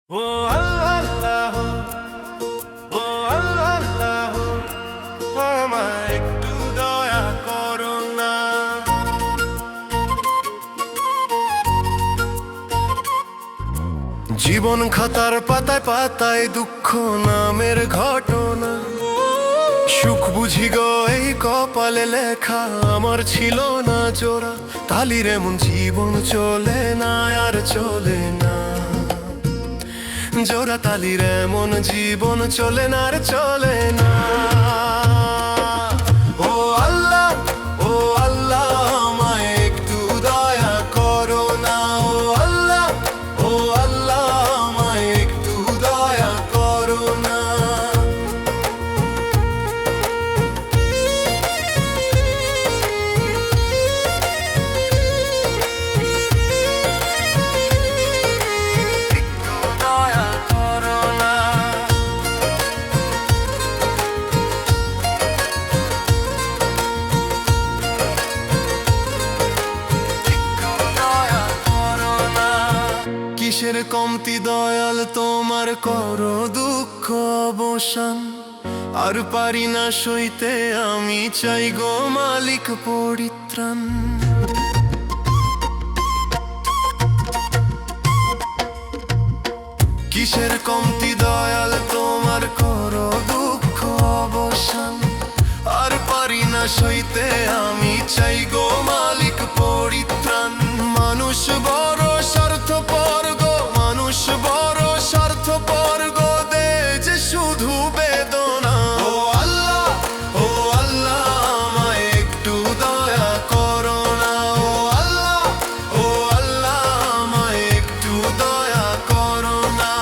ও আল্লাহ, ও আল্লাহ, আমায় একটু দয়া করো না। জীবন খাতার পাতায় পাতায় দুঃখ নামের ঘটনা, সুখ বুঝি গো এই কপালে লেখা, আমার ছিল না জোড়া। তালির এমন জীবন চলে না আর চলে না, জোড়া তালির এমন জীবন চলে না আর চলে না। ও আল্লাহ, ও আল্লাহ, আমায় একটু দয়া করো না। ও আল্লাহ, ও আল্লাহ, আমায় একটু দয়া করো না। কিসের কমতি দয়াল তোমার, করো দুঃখ অবসান। আর পারি না সইতে, আমি চাই গো মালিক পরিত্রাণ। কিসের কমতি দয়াল তোমার, করো দুঃখ অবসান। আর পারি না সইতে, আমি চাই গো মালিক পরিত্রাণ। মানুষ বড় স্বার্থপর গো, মানুষ বড় স্বার্থপর গো, দে যে শুধু বেদনা। ও আল্লাহ, ও আল্লাহ, আমায় একটু দয়া করো না। ও আল্লাহ, ও আল্লাহ, আমায় একটু দয়া করো না।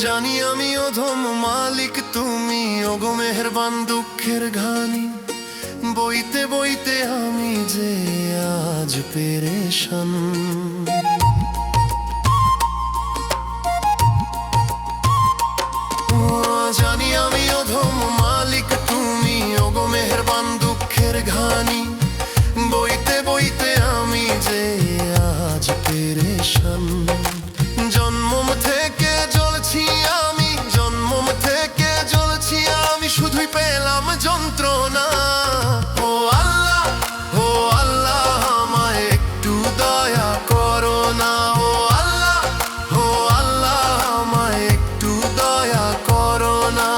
জানি আমি অধম, মালিক তুমি ওগো মেহেরবান দুঃখের ঘানি। বইতে বইতে আমি যে আজ পেরেশান। জানি আমি অধম, মালিক তুমি ওগো মেহেরবান দুঃখের ঘানি। বইতে বইতে আমি যে আজ পেরেশান। জন্ম থেকে জ্বলছি আমি, জন্ম থেকে জ্বলছি আমি, শুধুই পেলাম যন্ত্রণা। ও আল্লাহ, ও আল্লাহ, আমায় একটু দয়া করো না। ও আল্লাহ, ও আল্লাহ, আমায় একটু দয়া করো না।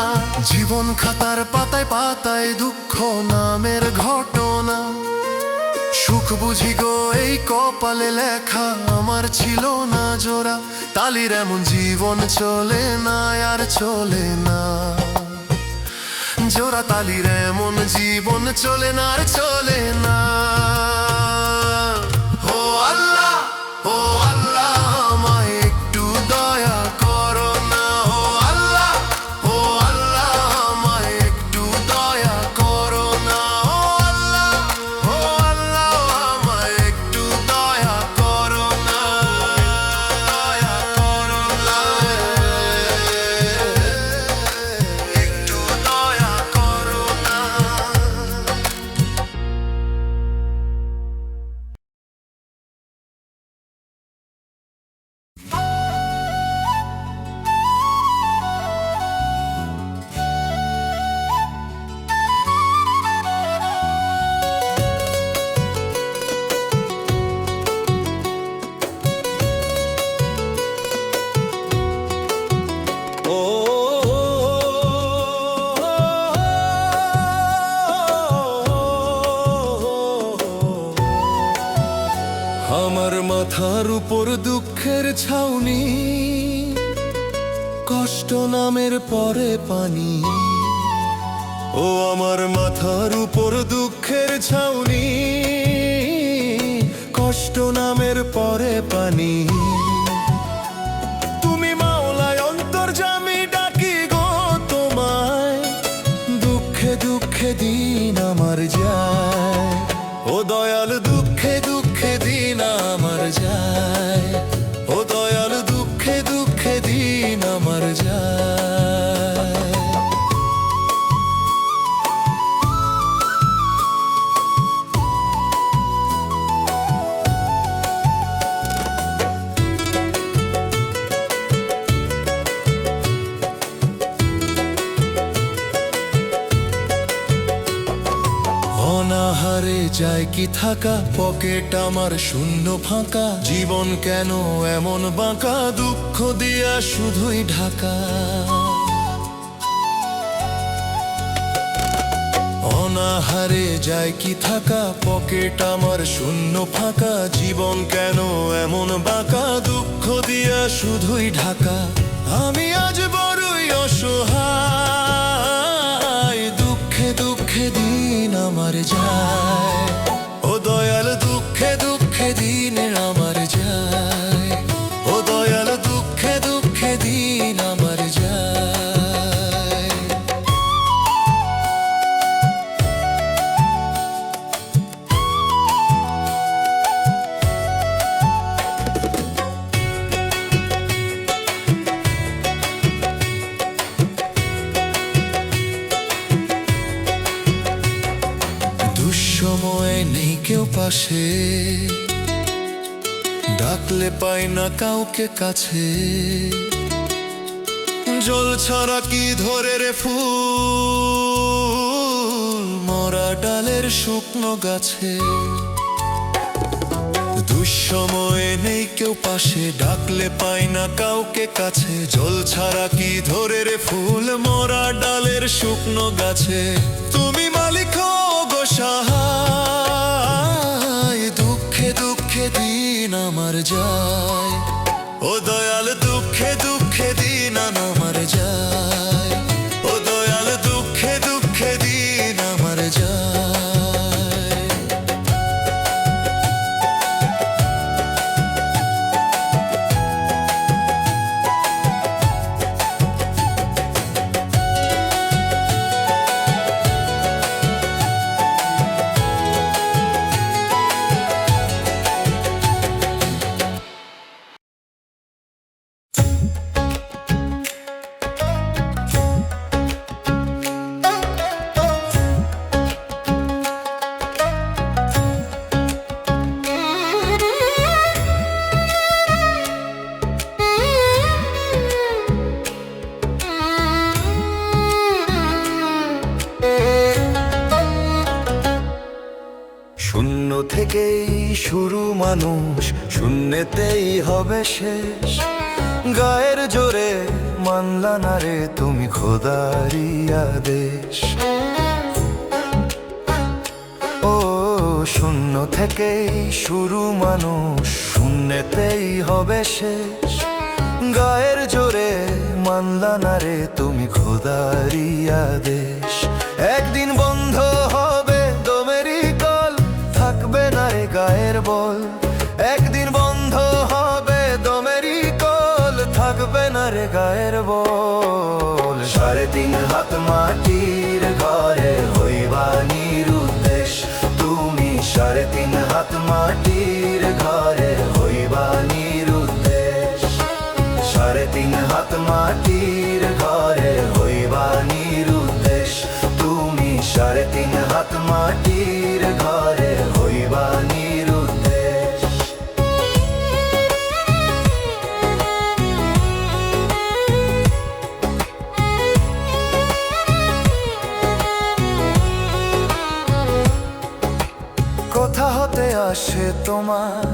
জীবন খাতার পাতায় পাতায় দুঃখ নামের ঘটনা, সুখ বুঝি গো এই কপালে লেখা, আমার ছিল না জোড়া। তালির এমন জীবন চলে না আর চলে না, জোড়া তালির এমন জীবন চলে না আর চলে না। ও আল্লাহ, ও আল্লাহ, আমায় একটু দয়া করো না। ও আল্লাহ, ও আল্লাহ, আমায় একটু দয়া করো না। ও আল্লাহ, ও আল্লাহ, আমায় একটু দয়া করো না। দয়া করো না, একটু দয়া করো না। আমার মাথার উপর দুঃখের ছাউনি, কষ্ট নামের পরে পানি। ও আমার মাথার উপর দুঃখের ছাউনি, কষ্ট নামের পরে পানি। তুমি মাওলায় অন্তর্যামী, ডাকি গো তোমায়, দুঃখে দুঃখে দিন আমার যায়। ও ও দয়াল দুঃখে দুঃখে দিন আমার যায়, ও দয়াল দুঃখে দুঃখে দিন আমার যায়। অনাহারে যায় কি থাকা, পকেট আমার শূন্য ফাঁকা, জীবন কেন এমন বাঁকা, দুঃখ দিয়া শুধুই ঢাকা। অনাহারে যায় কি থাকা, পকেট আমার শূন্য ফাঁকা, জীবন কেন এমন বাঁকা, দুঃখ দিয়া শুধুই ঢাকা। আমি আজ বড়ই অসহায়, দুঃখে দুঃখে দিন আমার যায়, ও দয়াল দুঃখে দুঃখে দিন আমার যায়, ও দয়াল দুঃখে দুঃখে দিন আমার যায়। দুঃসময়ে নেই কেউ পাশে, ডাকলে পাই না কাউকে কাছে, জল ছাড়া কি ধরে রে ফুল মরা ডালের শুকনো গাছে। দুঃসময়ে নেই কেউ পাশে, ডাকলে পাই না কাউকে কাছে, জল ছাড়া কি ধরে রে ফুল মরা ডালের শুকনো গাছে। তুমি মালিক গো সহায়, দুঃখে দুঃখে দিন আমার যায়, ও দয়াল দুঃখে দুঃখে দিন আমার যায়, ও দয়াল দুঃখে দুঃখে দিন আমার যায়। শূন্য থেকেই শুরু মানুষ, শূন্যতেই হবে শেষ, গায়ের জোরে মানলা না রে তুমি খোদারি আদেশ। ও শূন্য থেকেই শুরু মানুষ, শূন্যতেই হবে শেষ, গায়ের জোরে মানলা না রে তুমি খোদারি আদেশ। একদিন বন্ধ হবে দমেরই কল, থাকবে না রে গায়ের বল, একদিন বন্ধ হবে দমেরই কল, থাকবে না রে গায়ের বল। 3.5 হাত মাটির ঘরে হইবা নিরুদ্দেশ, তুমি 3.5 হাত মাটির ঘরে হইবা নিরুদ্দেশ, 3.5 হাত মাটির ঘরে হইবা নিরুদ্দেশ, তুমি 3.5 হাত মাটির ঘরে হইবা নিরুদ্দেশ। কোথা হতে আসে তোমার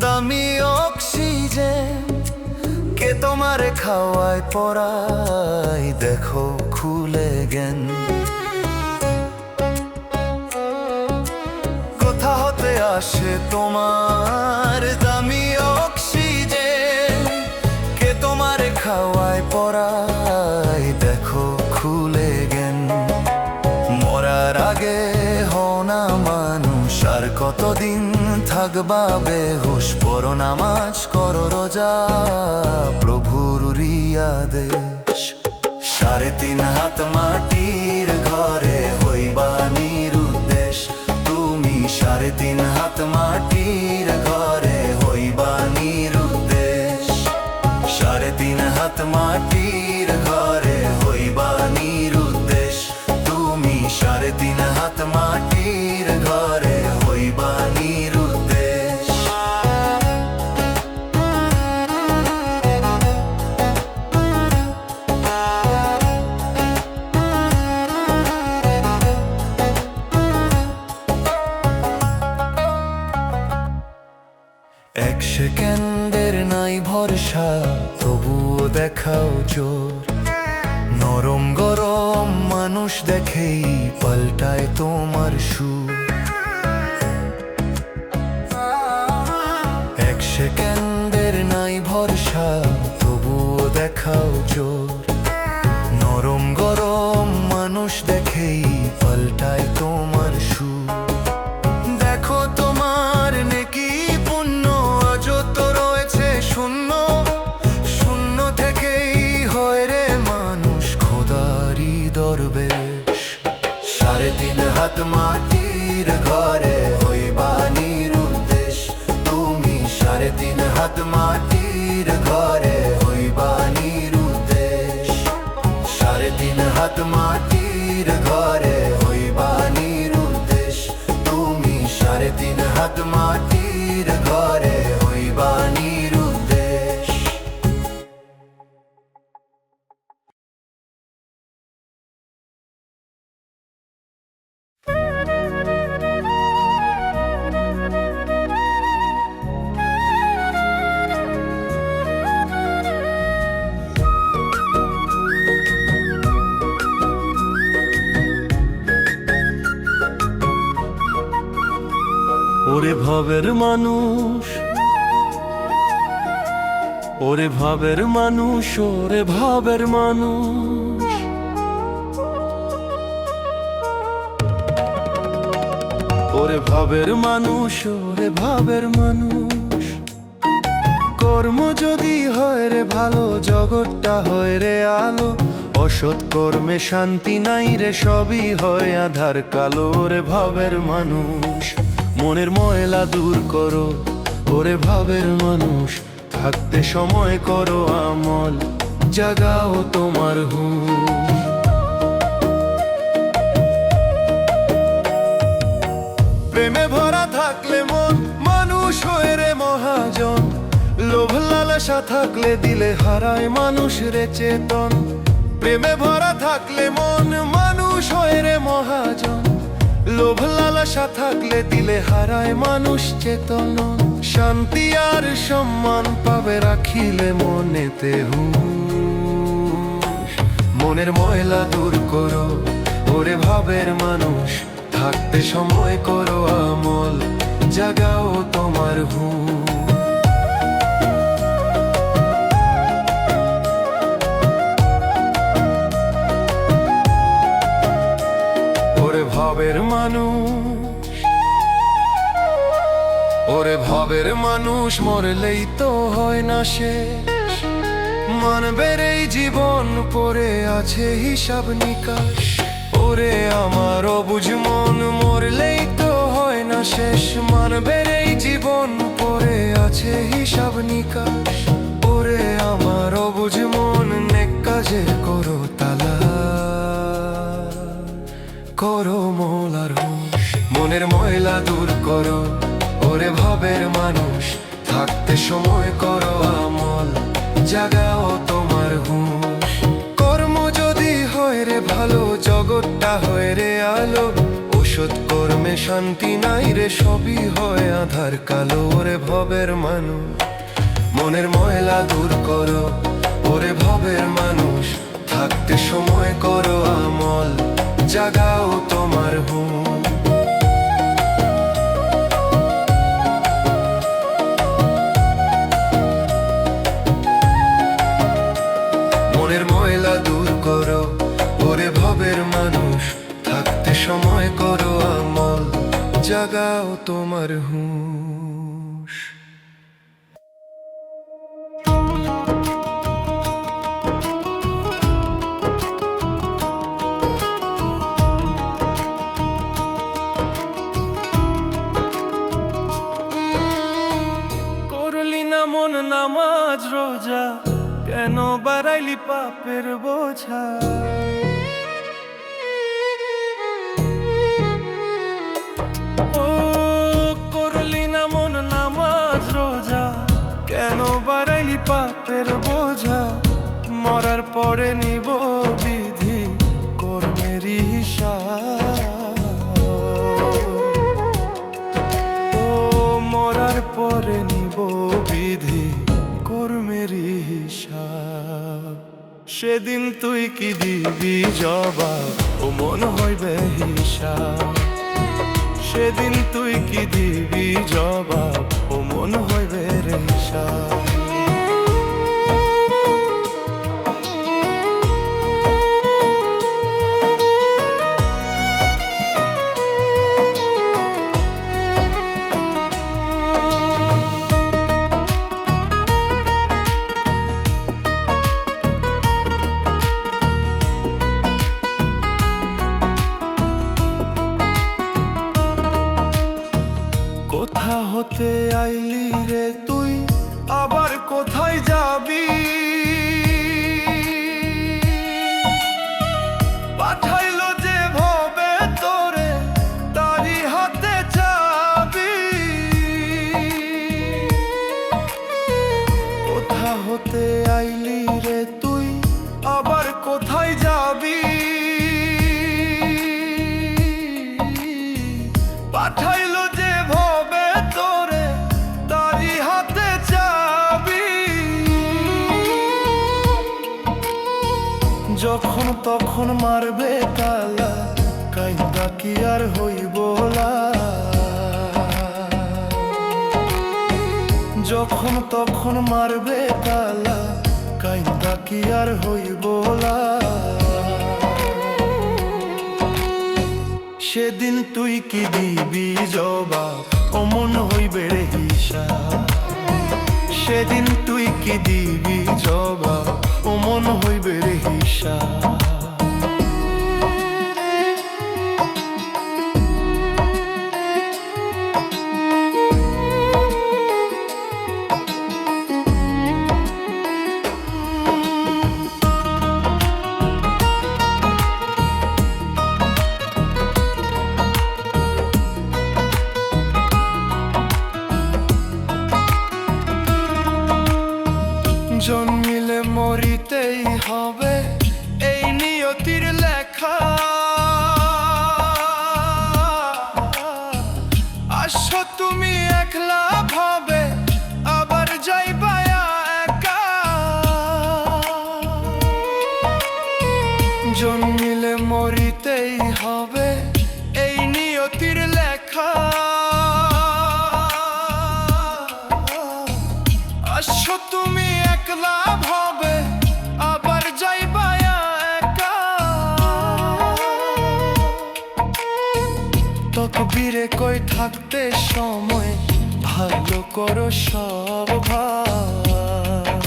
দামি অক্সিজেন, কে তোমারে খাওয়ায় পড়ায় দেখো খুলে জ্ঞান। কোথা হতে আসে তোমার দামি অক্সিজেন, কে তোমারে খাওয়ায় পড়ায় দেখো খুলে জ্ঞান। মরার আগে হও না মানুষ, আর কতদিন থাকবা বেহুশ, পড়ো নামাজ করো রোজা প্রভুর আদেশ। 3.5 হাত মাটির ঘরে হইবা নিরুদ্দেশ, তুমি সেকেন্ডের নাই ভরসা, তবুও দেখাও জোর। নরম গরম মানুষ দেখেই পাল্টায় তোমার সুর। এক সেকেন্ডের নাই ভরসা, তবুও দেখাও জোর। নরম গরম মানুষ দেখেই পাল্টায় তোমার সুর। দেখো তোমার নেকি পুণ্য আজও তো রয়েছে শূন্য। শূন্য থেকেই হয় রে মানুষ খোদারি দরবেশ। 3.5 হাত মাটির ঘরে হইবা নিরুদ্দেশ। তুমি 3.5 হাত মাটির ঘরে হইবা নিরুদ্দেশ। 3.5 হাত মাটির ঘরে হইবা নিরুদ্দেশ। তুমি 3.5 হাত মাটির ঘরে হইবা নিরুদ্দেশ। ওরে ভবের মানুষ, ওরে ভবের মানুষ, ওরে ভবের মানুষ। ওরে ভবের মানুষ, ওরে ভবের মানুষ। কর্ম যদি হয় রে ভালো, জগৎটা হয় রে আলো। অসৎ কর্মে শান্তি নাই রে, সবই হয় আধার কালো। ওরে ভবের মানুষ, মনের ময়লা দূর করো। ওরে ভাবের মানুষ, থাকতে সময় করো আমল। জাগাও তোমার হুঁশ। প্রেমে ভরা থাকলে মন, মানুষ হয়ে রে মহাজন। লোভ লালসা থাকলে দিলে হারায় মানুষ রে চেতন। প্রেমে ভরা থাকলে মন, মানুষ হয়ে রে মহাজন। লোভ লালসা থাকলে দিলে হারায় মানুষ চেতন। শান্তি আর সম্মান পাবে রাখিলে মনেতে হুঁশ। মনের ময়লা দূর করো, ওরে ভাবের মানুষ। থাকতে সময় করো আমল, জাগাও তোমার হুঁশ। ওরে ভবের মানুষ, ওরে ভবের মানুষ। মরলেই তো হয় না শেষ, মানবের এই জীবন পড়ে আছে হিসাব নিকাশ। ওরে আমার অবুঝ মন, মরলেই তো হয় না শেষ, মানবের এই জীবন পড়ে আছে হিসাব নিকাশ। ওরে আমার অবুঝ মন, নেক কাজে করো তালা, করো মোলার হুঁশ। মনের ময়লা দূর করো, ওরে ভবের মানুষ। থাকতে সময় করো আমল, জাগাও তোমার হুঁশ। কর্ম যদি হয় রে ভালো, জগৎটা হয় রে আলো। ওষুধ কর্মে শান্তি নাই রে, সবই হয় আধার কালো। ওরে ভবের মানুষ, মনের ময়লা দূর করো। ওরে ভবের মানুষ, থাকতে সময় করো আমল, জাগাও তোমার হুঁশ। মনের ময়লা দূর করো, ওরে ভবের মানুষ। থাকতে সময় করো আমল, জাগাও তোমার হুঁশ। করলি না মন নামাজ রোজা, কেন বাড়াইলি পাপের বোঝা? ও করলি না মন নামাজ রোজা, কেন বাড়াইলি পাপের বোঝা? মরার পরে নিব বিধি কর্মেরই হিসাব। ও মরার পরে নিব বিধি সেদিন তুই কি দিবি জবাব, ও মন হইবে হিসাব। সেদিন তুই কি দিবি জবাব, ও মন হইবে রে হিসাব। কোথা হতে আইলি রে তুই, আবার কোথায় যাবি? পাঠাইলো যে ভবে তোরে, তারি হাতে যাবি। কোথা হতে আইলি রে তুই, আবার কোথায় যাবি? পাঠাইলো যে ভবে তোরে, তারি হাতে যাবি। যখন তখন মারবে তালা, কাইন্দা কি আর হইব না? যখন তখন মারবে তালা, কাইন্দা কি আর হইব না? সেদিন তুই কি দিবি জবাব, ও মন হইবে রে হিসাব। সেদিন তুই কি দিবি জবাব, ও মন হইবে রে হিসাব। জন্মিলে মরিতেই হবে, এই নিয়তির লেখা। আসো তুমি একলা ভাবে, আবার যাইবা একা। জন্মিলে মরিতেই হবে, এই নিয়তির লেখা। আসো তুমি একলা ভাবে, আবার যাইবা একা। তকবীরে কই থাকতে সময়, ভালো করো সব ভাব।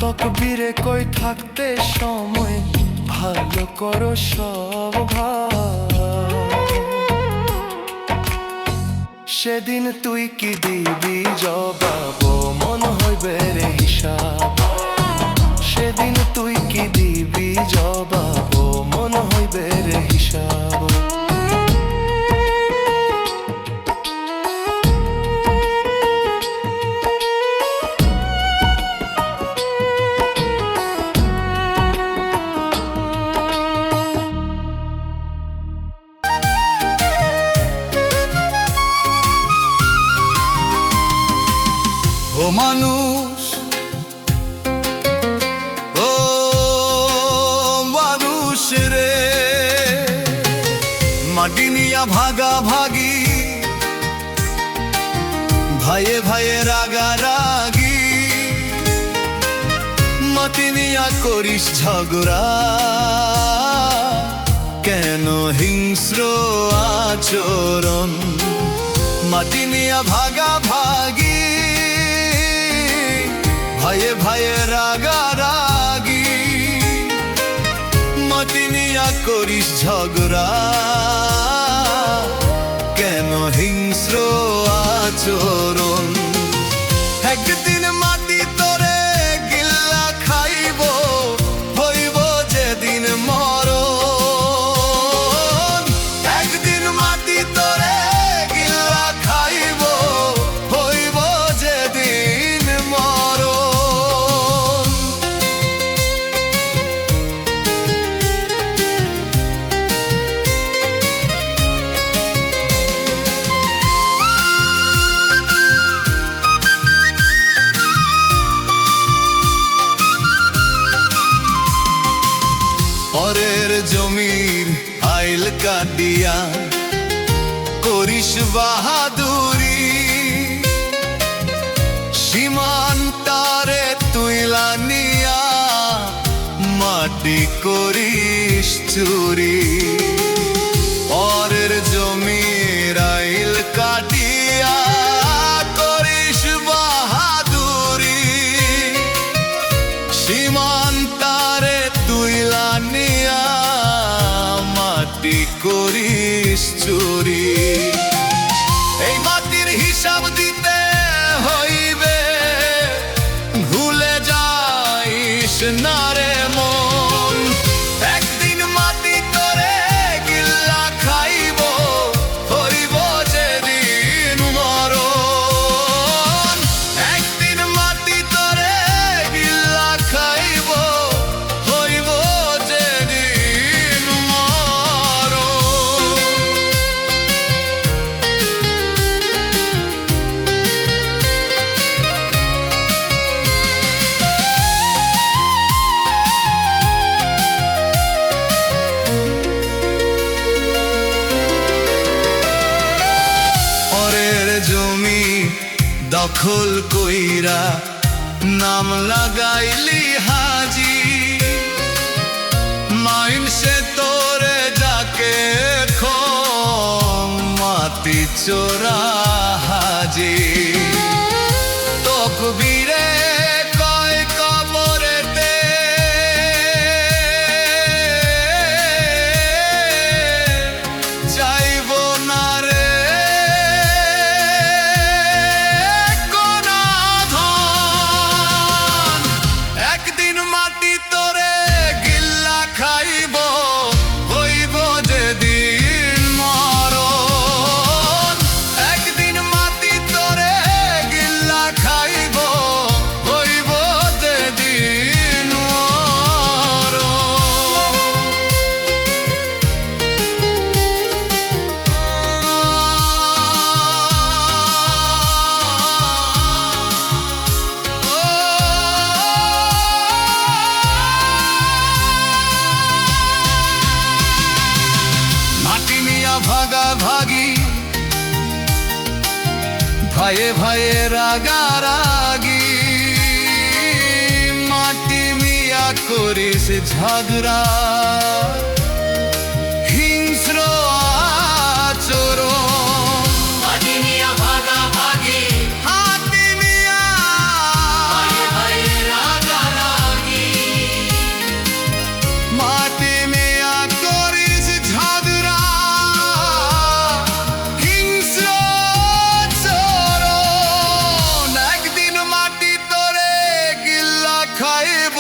তকবীরে কই থাকতে সময়, ভালো করো সব ভাব। সেদিন তুই কি দিবি জবাব, ও মন হইবে রে হিসাব। সেদিন তুই কি দিবি জবাব, ও মন হইবে রে হিসাব। ও মানুষ, ও মানুষ রে, মাটি নিয়া ভাগা ভাগি, ভাইয়ে ভাইয়ে রাগারাগি। মাটি নিয়া করিস ঝগড়া, কেন হিংস্র আচরণ? মাটি নিয়া ভাগা ভাগি, ভাইয়ে ভাইয়ে রাগারাগি। মাটি নিয়া করিস ঝগড়া, কেন হিংস্র আচরণ? একদিন মাটি তোরে গিল্লা খাইব, হইব যেদিন মরণ। একদিন মাটি তোরে গিল্লা খাইব, হইব যেদিন মরণ। কাটিয়া করিস বাহাদুরি, সীমান্তারে তুইলা নিয়া মাটি করিস চুরি। পরের জমির আইল কাটিয়া করিস বাহাদুরি, সীমান্তারে তুইলা নিয়া মাটি করিস চুরি। এই মাটির হিসাব দিতে হইবে, ভুলে যাইস না রে মন। একদিন মাটি করে গিল্লা খাইব, হইব যেদিন মরণ। একদিন মাটি করে গিল্লা খাইব, হইব যেদিন মরণ। পরের জমি দখল কইরা নাম লাগাইলি হাজি, মাইনসে তোরে যাকে মাটি চোরা হাজি। তকবীরে কয় কবরেতে যাইব না রে কোনা ধন। একদিন মাটি তোরে গিল্লা খাইব, হইব যেদিন মরণ। একদিন মাটি তোরে গিল্লা খাইব, হইব যেদিন মাটি নিয়া ভাগাভাগি, ভাইয়ে ভাইয়ে রাগারাগি, মাটি মিয়া করিস ঝগড়া, হিংস্র আচরণ। মাটি নিয়া ভাগাভাগি, হাতি নিয়া ভাইয়ে ভাইয়ে রাগারাগি, মাটি মিয়া করিস ঝগড়া, হিংস্র আচরণ। একদিন মাটি তোরে গিল্লা খাইব।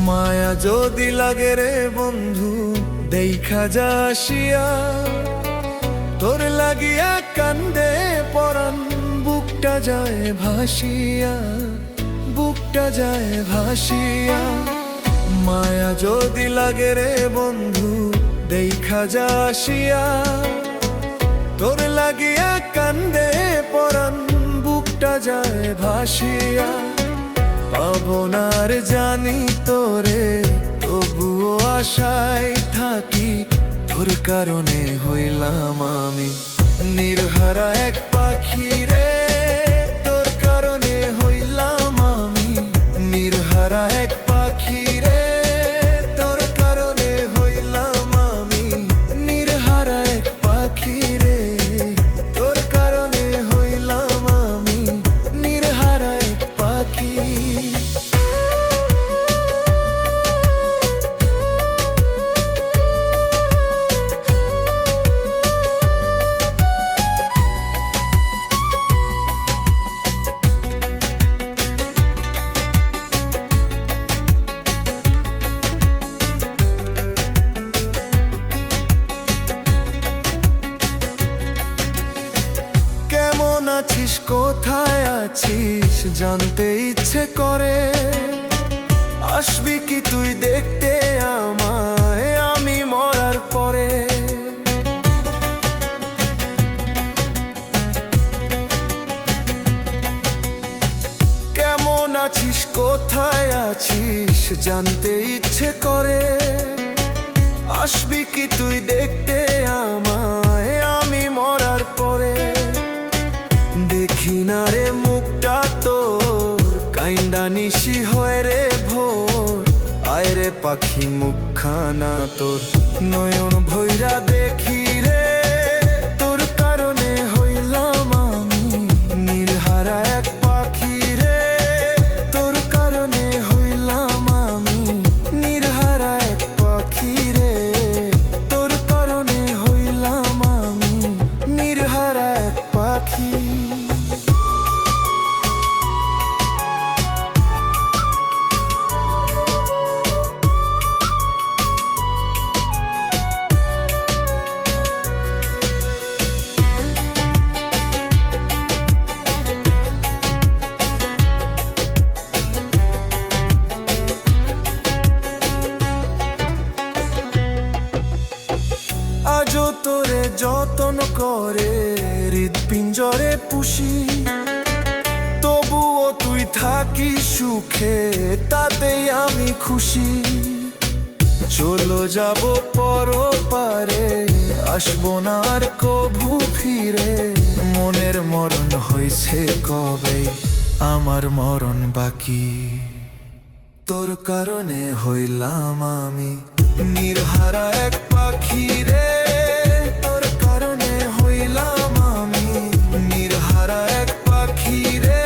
মায়া যদি লাগে রে বন্ধু দেখা যাসিয়া, তোর লাগিয়া কান্দে পরাণ বুকটা যায় ভাসিয়া, বুকটা যায় ভাসিয়া। মায়া যদি লাগে রে বন্ধু দেখা যাসিয়া, তোর লাগিয়া কান্দে পরাণ বুকটা যায় ভাসিয়া। পাবনার জানি তোরে তবুও আশায় থাকি, তোর কারণে হইলাম আমি নির্হারা এক পাখি রে। তোর কারণে হইলাম আমি নির্হারা এক পাখি রে। তোর কারণে হইলাম আমি নির্হারা এক পাখি রে। তোর কারণে হইলাম আমি নির্হারা এক পাখি। কেমন আছিস কোথায় আছিস জানতে ইচ্ছে করে আসবি কি তুই দেখতে আমায় আমি মরার পরে কেমন আছিস কোথায় আছিস জানতে ইচ্ছে করে আসবি কি তুই দেখতে আমায় আমি মরার পরে দেখি না রে মুখটা তোর কাইন্দা নিশি হয় রে ভোর আয় রে পাখি মুখখানা তোর নয়ন ভৈরা দেখি রে তোর কারণে হইলাম আমি নির্হারা এক পাখি রে তোর কারণে হইলাম আমি নির্হারা এক পাখি রে তোর কারণে হইলাম আমি নির্হারা এক পাখি আজও তোরে যতন করে হৃদপিঞ্জরে পুষি তবুও তুই থাকি সুখে তাতেই আমি খুশি চলো যাব পরপারে আসবো না আর কভু ফিরে মনের মরণ হয়েছে কবে আমার মরণ বাকি তোর কারণে হইলাম আমি নির্হারা এক পাখি রে তোর কারণে হইলাম আমি নির্হারা এক পাখি রে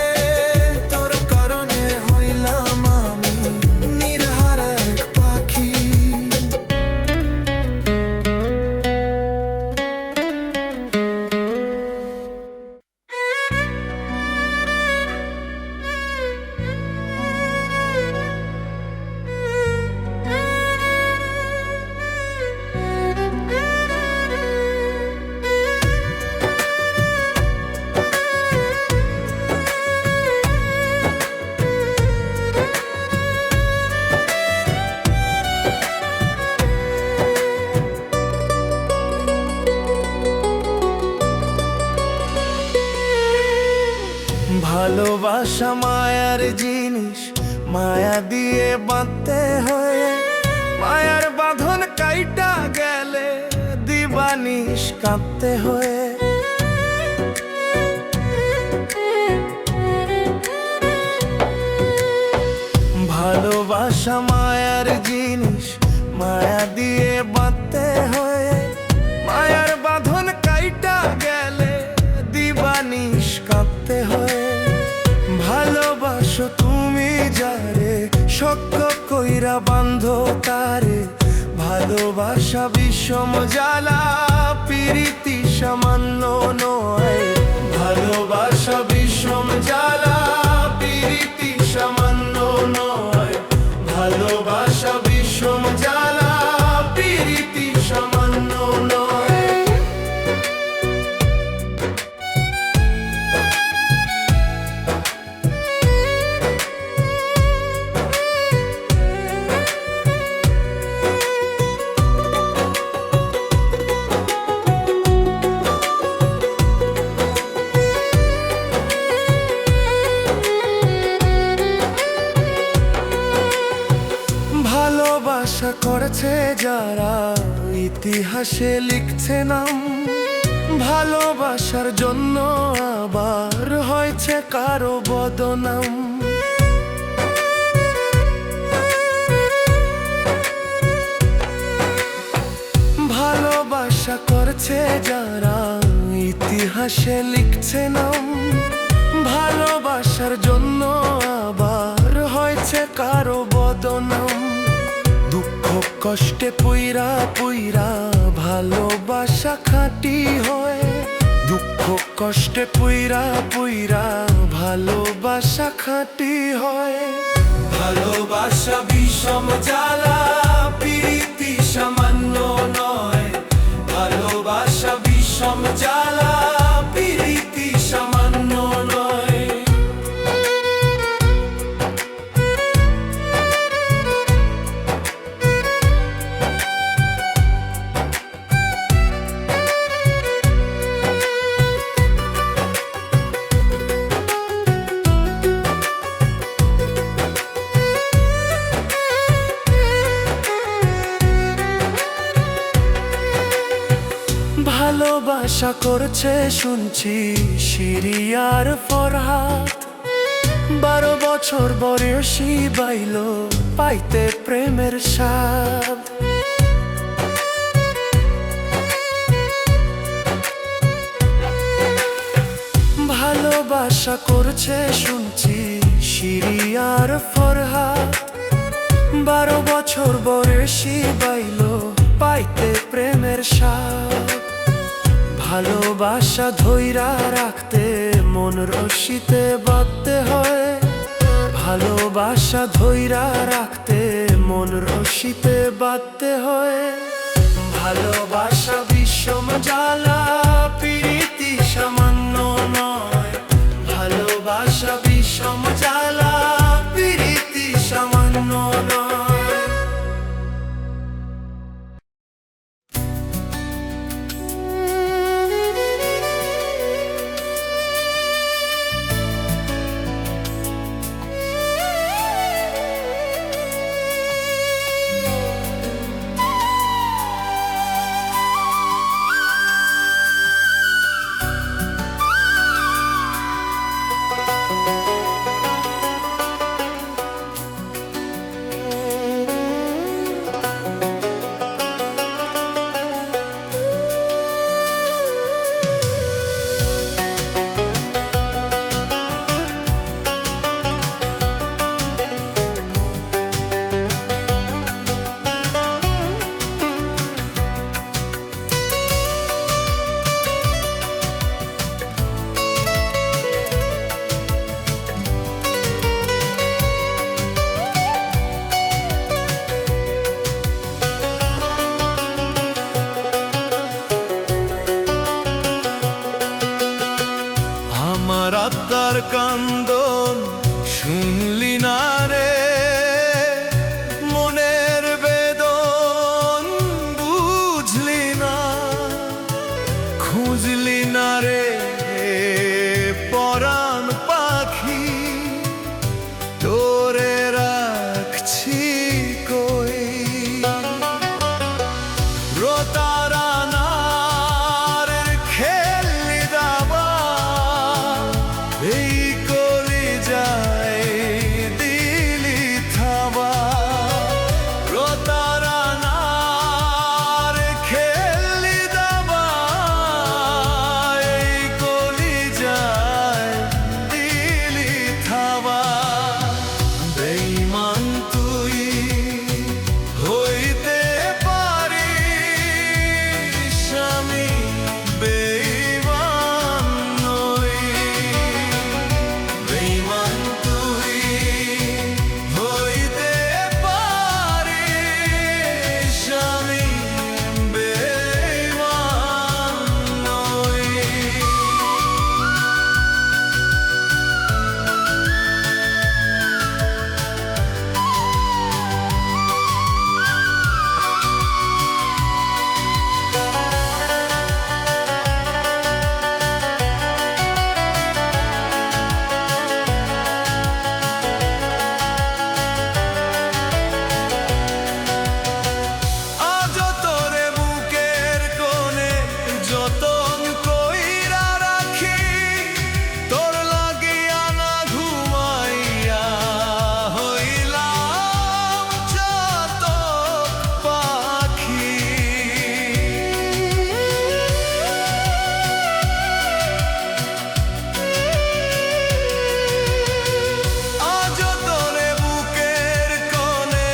তোর কারণে হইলাম আমি নির্হারা এক পাখি ভালোবাসা মায়ার জিনিস মায়া দিয়ে বাঁধতে হয় মায়ার বাঁধন কাইটা গেলে দিবানিশ কাঁদতে হয় ভালোবাসা মায়ার জিনিস মায়া দিয়ে বাঁধতে হয় মায়ার বাঁধন কাইটা গেলে দিবানিশ কাঁদতে হয় ভালোবাসো তুমি যারে শক্ত কইরা বান্ধো তারে ভালোবাসা বিষম জ্বালা প্রীতি সামান্য নয় ভালোবাসা বিষম জ্বালা প্রীতি সামান্য নয় ভালোবাসা বিষম জ্বালা প্রীতি সামান্য নয় ভালোবাসা করেছে যারা ইতিহাসে লিখছে নাম ভালোবাসার জন্য আবার হয়েছে কারো বদনাম ভালোবাসা করেছে যারা ইতিহাসে লিখছে নাম ভালোবাসার জন্য আবার হয়েছে কারো বদনাম দুঃখ কষ্টে পুইরা পুইরা ভালোবাসা খাঁটি হয় দুঃখ কষ্টে পুইরা পুইরা ভালোবাসা খাঁটি হয় ভালোবাসা বিষম জ্বালা প্রীতি সামান্য নয় ভালোবাসা বিষম জ্বালা প্রীতি সামান্য আশা করছে শুনছি শিরিয়ার ফরহাদ, 12 বছর বয়সী বাইল পাইতে প্রেমের স্বাদ। ভালোবাসা করছে শুনছি শিরিয়ার ফরহাদ, 12 বছর বয়সী বাইল পাইতে প্রেমের স্বাদ। ভালোবাসা ধইরা রাখতে মন রশিতে বাঁধতে হয়, ভালোবাসা ধইরা রাখতে মন রশিতে বাঁধতে হয়। ভালোবাসা বিষম জ্বালা প্রীতি সামান্য নয়, ভালোবাসা বিষম জ্বালা প্রীতি সামান্য নয়। আমার আত্মার কান্দন শুনলি না রে, মনের বেদন বুঝলি না, খুঁজলি না রে পরাণ পাখি, তোরে রাখছি কই। প্রতারণার খেলি দাবা এই কলিজায় দিলি থাবা, প্রতারণার খেলি দাবা এই কলিজায় দিলি থাবা। বেঈমান তুই হইতে পারিস, আমি বেঈমান নই। বেঈমান তুই হইতে পারিস, আমি বেঈমান নই। আজ তোরে বুকের কোণে যতন কইরা রাখি, তোর লাগিয়া না ঘুমাইয়া হইলাম চাতক পাখি। আজ তোরে বুকের কোণে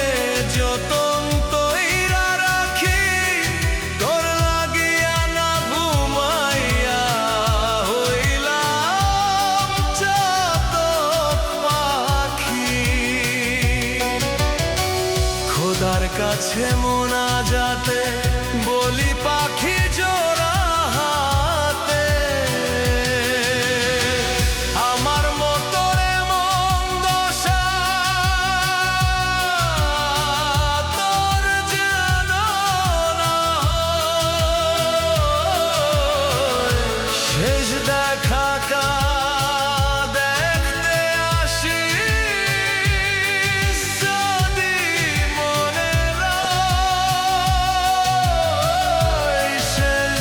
যতন কইরা রাখি, তোর লাগিয়া না ঘুমাইয়া হইলাম চাতক পাখি। খোদার কাছে মোনাজাতে বলি পাখি জোড়া হাতে, আমার মতো রে মন দশা তোর যেন না হয়। শেষ দেখা দেখতে আসিস যদি মনে রয়, শেষ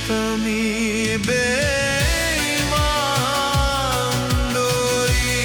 আমি বেঈমান দরি।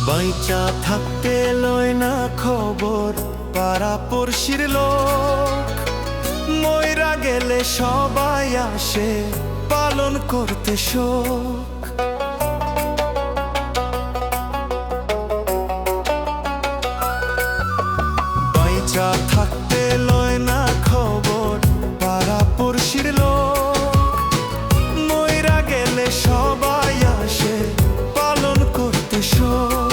বাইচা থাকতে লয় না খবর পাড়া পড়শির লোক, মইরা গেলে সবাই আসে পালন করতে শোক। বাইচা থাকতে লয় না খবর পাড়া পড়শির লোক, মইরা গেলে সবাই আসে পালন করতে শোক।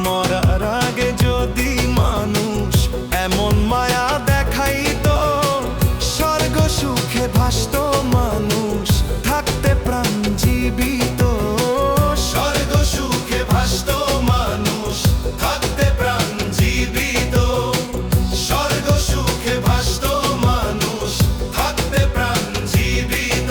মরার আগে যদি মানুষ এমন মায়া দেখাইতো, স্বর্গ সুখে ভাসত মানুষ থাকতে প্রাণ জীবিত। স্বর্গ সুখে ভাসত মানুষ থাকতে প্রাণ জীবিত। স্বর্গ সুখে ভাসত মানুষ থাকতে প্রাণ জীবিত।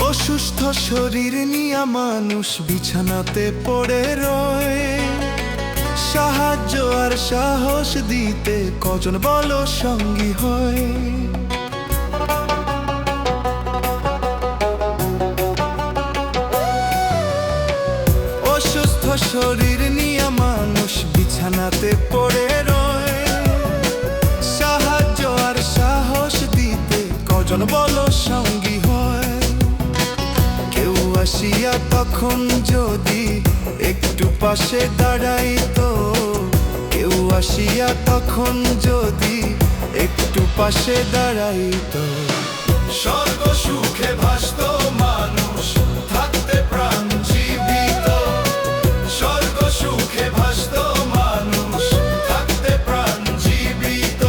অসুস্থ শরীর নিয়া মানুষ বিছানাতে পড়ে রয়, সাহায্য আর সাহস দিতে কজন বলো সঙ্গী হয়। অসুস্থ শরীর নিয়া মানুষ বিছানাতে পড়ে রয়, সাহায্য আর সাহস দিতে কজন বলো সঙ্গী হয়। কেউ আসিয়া তখন যদি একটু পাশে দাঁড়াইতো, কেউ আসিয়া তখন যদি একটু পাশে দাঁড়াইতো, স্বর্গ সুখে ভাসত মানুষ থাকতে প্রাণ জীবিত। স্বর্গ সুখে ভাসত মানুষ থাকতে প্রাণ জীবিত।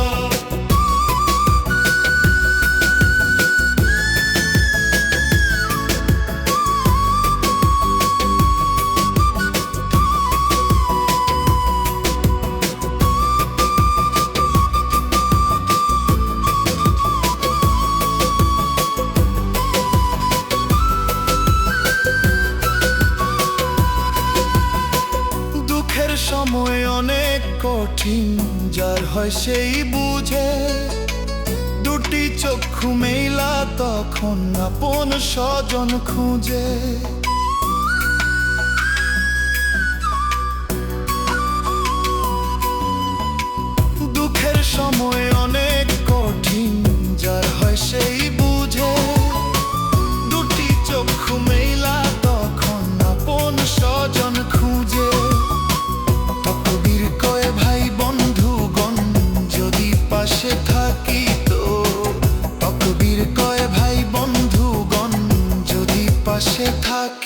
সময় অনেক কঠিন যার হয় সেই বুঝে, দুটি চক্ষু মেলা তখন আপন স্বজন খুঁজে। দুঃখের সময় অনেক কঠিন যার হয় সেই বুঝে, দুটি চক্ষু মেলা তখন আপন স্বজন খুঁজে। তকবীর কয় ভাই বন্ধুগণ যদি পাশে থাকিত, তকবীর কয় ভাই বন্ধুগণ যদি পাশে থাকি।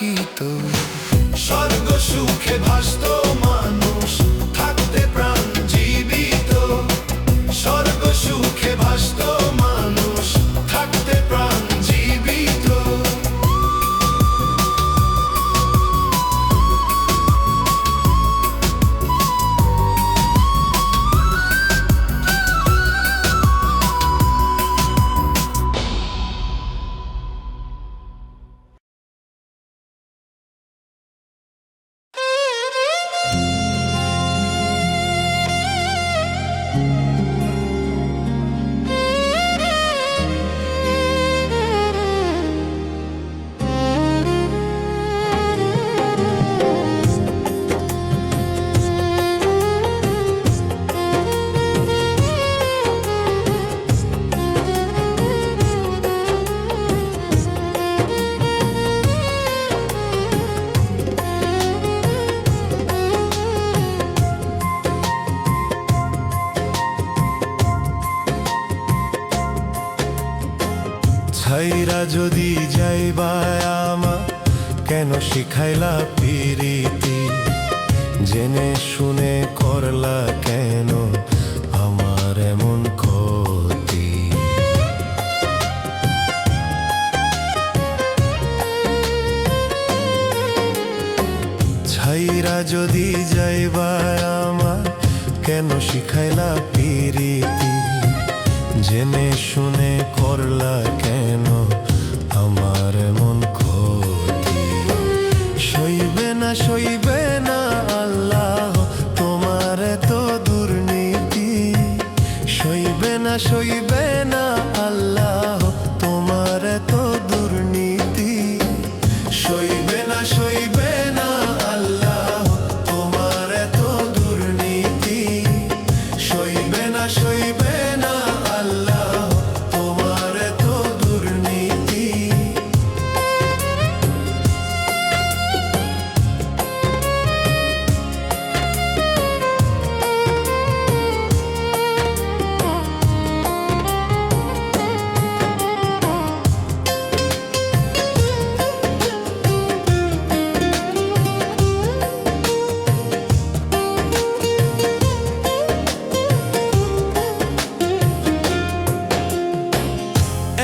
ছাইরা যদি যাইবা আমা কেন শিখাইলা পিরিতি জেনে শুনে করলা কেন আমার এমন ক্ষতি ছাইরা যদি যাইবা আমা কেন শিখাইলা পিরিতি জেনে শুনে করলা কেন আমার এমন ক্ষতি সইবে না আল্লাহ তোমার তো দুর্নীতি সইবে না আল্লাহ তোমার তো দুর্নীতি সইবে না আল্লাহ তোমার তো দুর্নীতি সইবে না আল্লাহ তোমার তো দুর্নীতি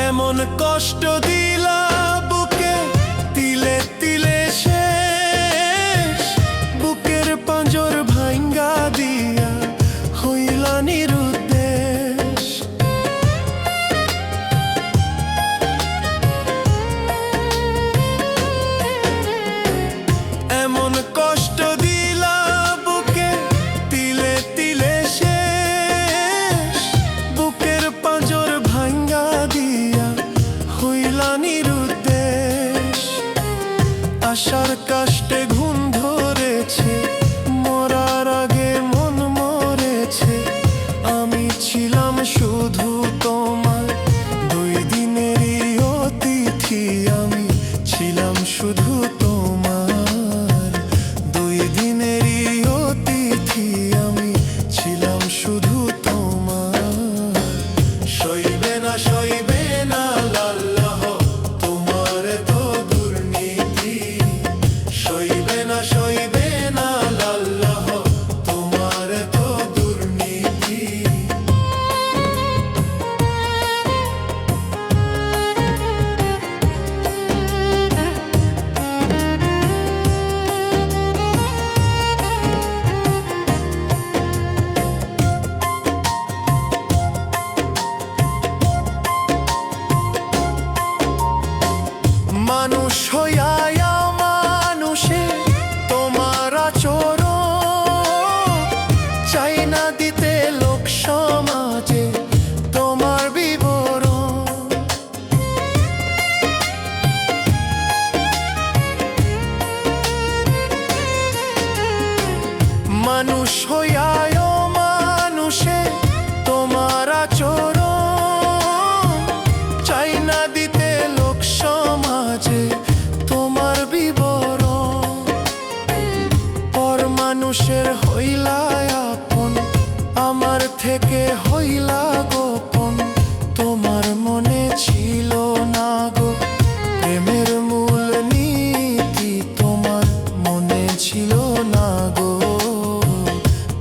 এমন কষ্ট দিলা বুকে তিলে তিলে শেষ বুকের পাঁজর ভাঙ্গা দিয়া হইলা নিরুদ্দেশ এমন কষ্ট দিলা বুকে তিলে তিলে শেষ বুকের পাঁজর ভাঙ্গা দিয়া হইলা নিরুদ্দেশ আশার কাষ্টে ঘুম ধরেছে মরার আগে মন মরেছে আমি ছিলাম শুধু তোমার 2 দিনেরই অতিথি আমি ছিলাম শুধু তোমার 2 দিনেরই অতিথি আমি ছিলাম শুধু তোমার সইবে না আল্লাহ তোমার তো দুর্নীতি সইবে না আল্লাহ তোমার তো দুর্নীতি মানুষ হইয়া মানুষে তোমার আচরণ চাই না দিতে লোক সমাজে তোমার বিবরণ মানুষ হইয়া মানুষে তোমার আচরণ চাই না দিতে লোক সমাজে তোমার বিবরণ পর মানুষের হইলা আপন আমার থেকে হইলা গোপন তোমার মনে ছিল না গো প্রেমের মূল নীতি তোমার মনে ছিল না গো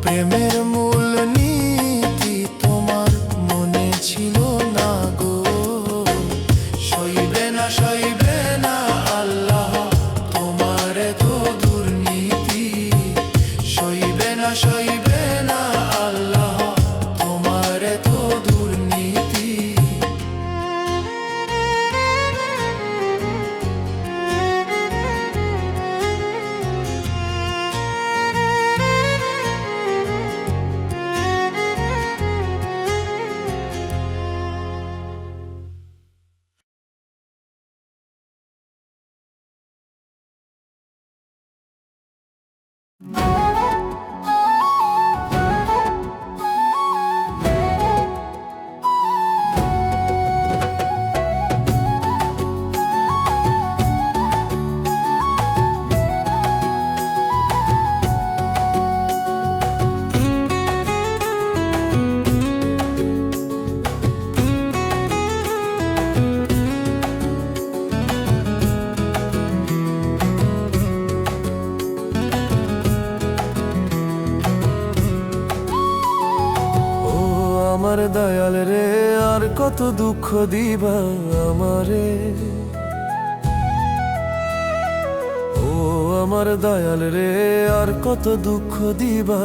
প্রেমের মূল নীতি তোমার মনে ছিল না গো সইবে না আল্লাহ তোমার তো দুর্নীতি সইবে না আল্লাহ তোমার তো আমার দয়াল রে আর কত দুঃখ দিবা আমারে, ও আমার দয়াল রে আর কত দুঃখ দিবা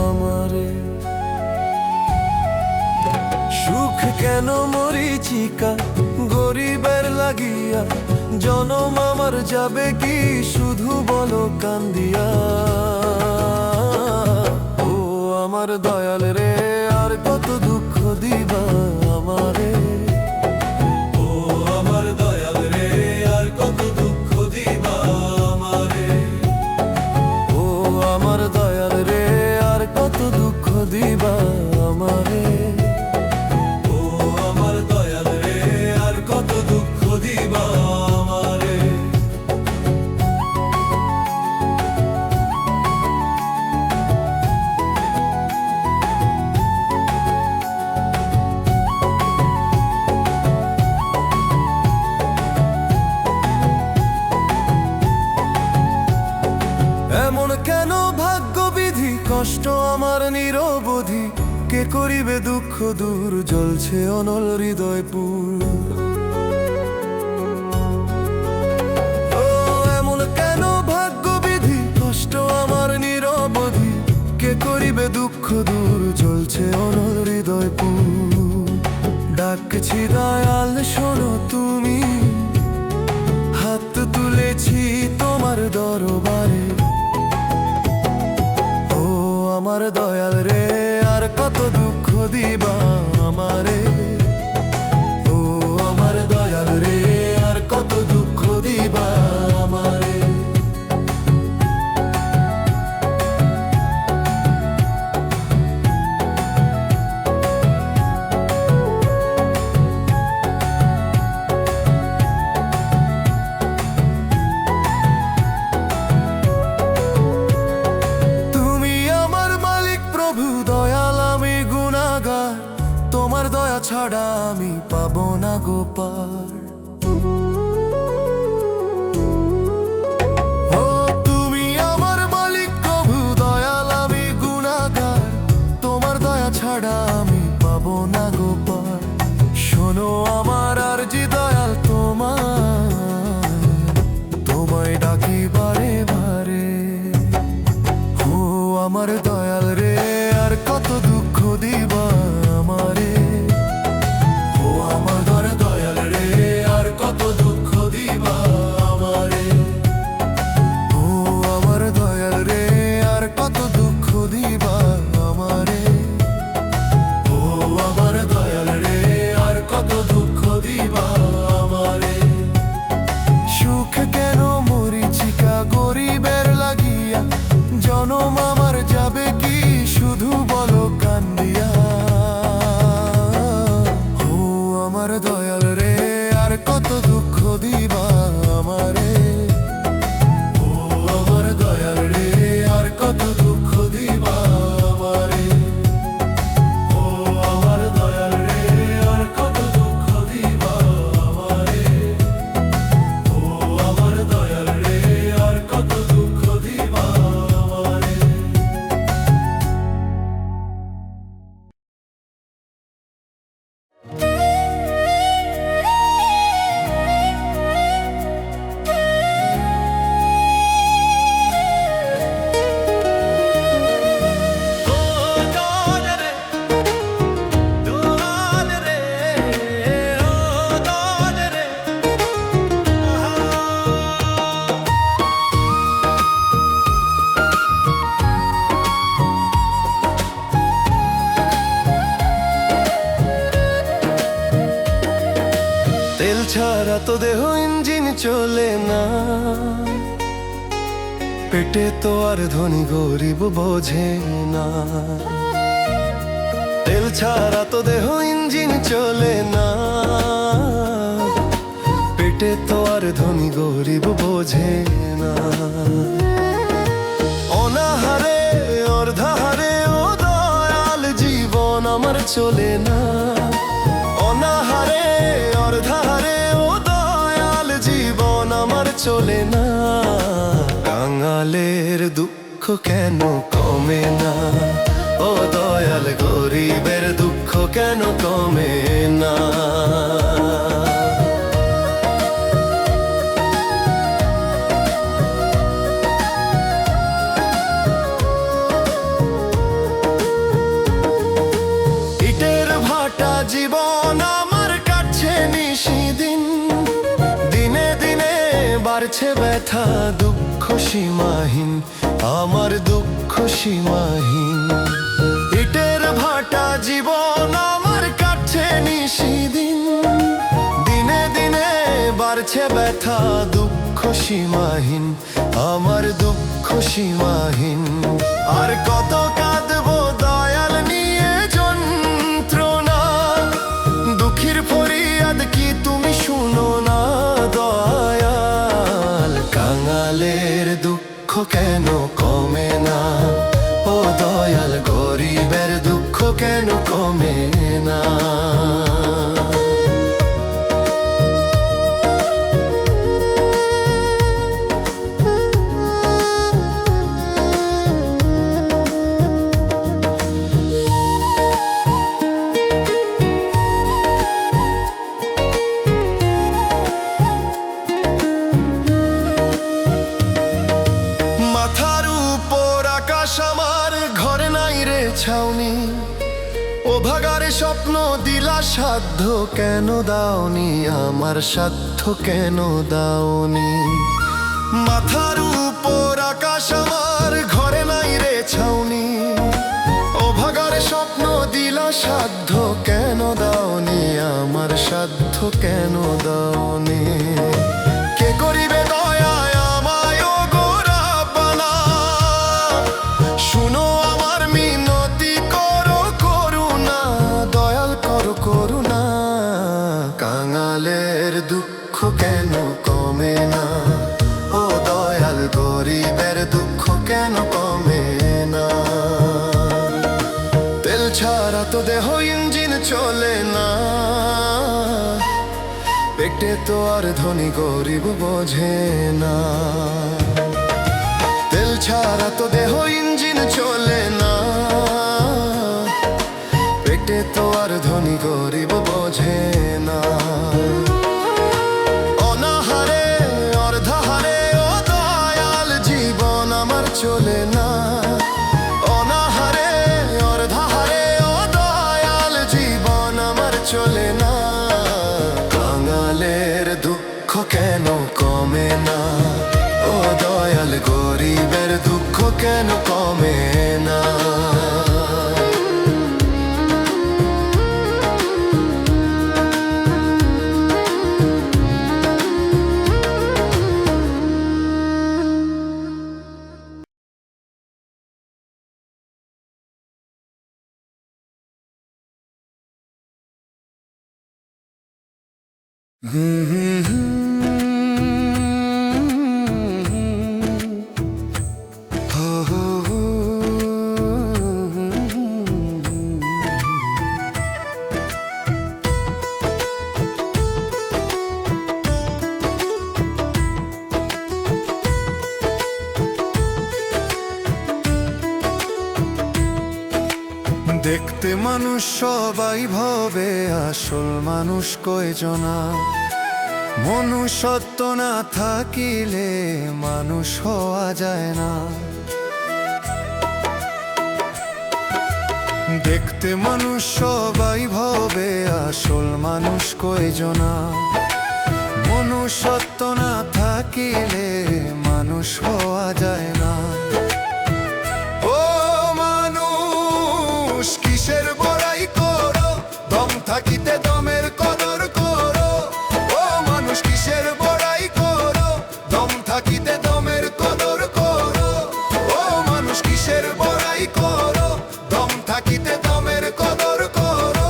আমারে। সুখ কেন মরিচিকা গরিবের লাগিয়া, জনম আমার যাবে কি শুধু বলো কান্দিয়া। ও আমার দয়াল রে আর কত দুঃখ দিবা আমারে, ও আমার দয়াল রে আর কত দুঃখ দিবা আমারে, ও আমার দয়াল রে আর কত দুঃখ দিবা আমারে, ও আমার দয়াল রে আর কত দুঃখ দিবা আমারে। এমন কেন ভাগ্য বিধি, কষ্ট আমার নিরবধি, কে করিবে দুঃখ দূর, জ্বলছে অনল হৃদয়পুর। ও এমন কেন ভাগ্য বিধি, কষ্ট আমার নিরবধি, কে করিবে দুঃখ দূর, জ্বলছে অনল হৃদয়পুর। ডাকছি দয়াল শোনো তুমি, হাত তুলেছি তোমার দরবারে, ও আমার দয়াল রে আর কত দুঃখ দিবা আমারে, ও আমার দয়াল রে আর কত দুঃখ দিবা আমারে। তোমার দয়া ছাড়া আমি পাবো না গোপাল, ও তুমি আমার মালিক প্রভু দয়াল আমি গুনাহগার, তোমার দয়া ছাড়া আমি পাবো না গোপাল। শোনো আমার আরজি দয়াল তোমায় ডাকি বারে বারে, ও আমার দয়াল রে আর কত দুঃখ দিবা আমারে, ও আমার দয়াল রে আর কত দুঃখ দিবা আমারে, ও আমার দয়াল রে আর কত দুঃখ দিবা আমারে, ও আমার দয়াল রে আর কত দুঃখ দিবা আমারে। সুখ কেন মরিচিকা গরিবের লাগিয়া, জনম আমার যাবে কি শুধু বলো কান্দিয়া। ও আমার দয়াল রে আর কত দুঃখ দিবা আমারে, ও আমার দয়াল রে আর কত দুঃখ দিবা আমারে, ও আমার দয়াল রে আর কত দুঃখ দিবা আমারে, ও আমার দয়াল রে আর কত দুঃখ দিবা আমারে। তেল ছাড়া তো দেহ ইঞ্জিন চলে না, পেটে তো আর ধনী গরিব বোঝে না। তেল ছাড়া তো দেহ ইঞ্জিন চলে না, পেটে তো আর ধনী গরিব বোঝে না। অনাহারে অর্ধাহারে ও দয়াল জীবন আমার চলে না, অনাহারে অর্ধাহারে ও দয়াল জীবন আমার চলে না। কাঙালের দুঃখ কেন কমে না, ও দয়াল গরিবের দুঃখ কেন কমে না? ইটের ভাটা জীবন আমার কাটছে নিশিদিন, দিনে দিনে বাড়ছে ব্যথা, দুঃখ সীমাহীন, আমার দুঃখ সীমাহীন। ইটের ভাটা জীবন আমার কাটছে নিশিদিন, দিনে দিনে বাড়ছে ব্যথা, দুঃখ সীমাহীন, আমার দুঃখ সীমাহীন। আর কত কাঁদবো দয়াল নিয়ে যন্ত্রণা, দুঃখীর ফরিয়াদ কি তুমি শুনো না দয়াল? কাঙালের দুঃখ কেন কমে না? ও দয়াল, গরিবের দুঃখ কেন কমে না? মাথার উপর আকাশ আমার, ঘরে নাই রে ছাউনি, ও ভাগারে স্বপ্ন দিলা সাধ্য কেন দাওনি? আমার সাধ্য কেন দাওনি? মাথার উপর আকাশ আমার, ঘরে নাই রে ছাউনি, ও ভাগারে স্বপ্ন দিলা সাধ্য কেন দাওনি? আমার সাধ্য কেন দাওনি? কে করিবে দয়া আমায় ও গোরাবানা? শুনো আমার মিনতি, করো করুণা, দয়াল করো করুণা। কাঙালের দুঃখ কেন কমে না? ও দয়াল, গরিবের দুঃখ কেন কমে না? তেল ছাড়া তো দেহ ইঞ্জিন চলে না, পেটে তো আর ধনী গরিব বোঝে না। তেল ছাড়া তো দেহ ইঞ্জিন চলে না, পেটে তো আর ধনী গরিব বোঝে না। অনাহারে অর্ধাহারে ও দয়াল জীবন আমার চলে না, অনাহারে অর্ধাহারে ও দয়াল জীবন আমার চলে না। কাঙালের দুঃখ কেন কমে না? ও দয়াল, গরিবের দুঃখ কেন কমে না? দেখতে মানুষ সবাই ভাবে, আসল মানুষ কয়জনা? মনুষ্যত্ব না থাকিলে মানুষ হওয়া যায় না। দেখতে মানুষ সবাই ভাবে, আসল মানুষ কয়জনা? মনুষ্যত্ব না থাকিলে মানুষ হওয়া যায় না। ও মানুষ, কিসের বড়াই করো? দম থাকিতে দমের কদর করো। ও মানুষ, কিসের বড়াই করো? দম থাকিতে দমের কদর করো। ও মানুষ, কিসের বড়াই করো? দম থাকিতে দমের কদর করো।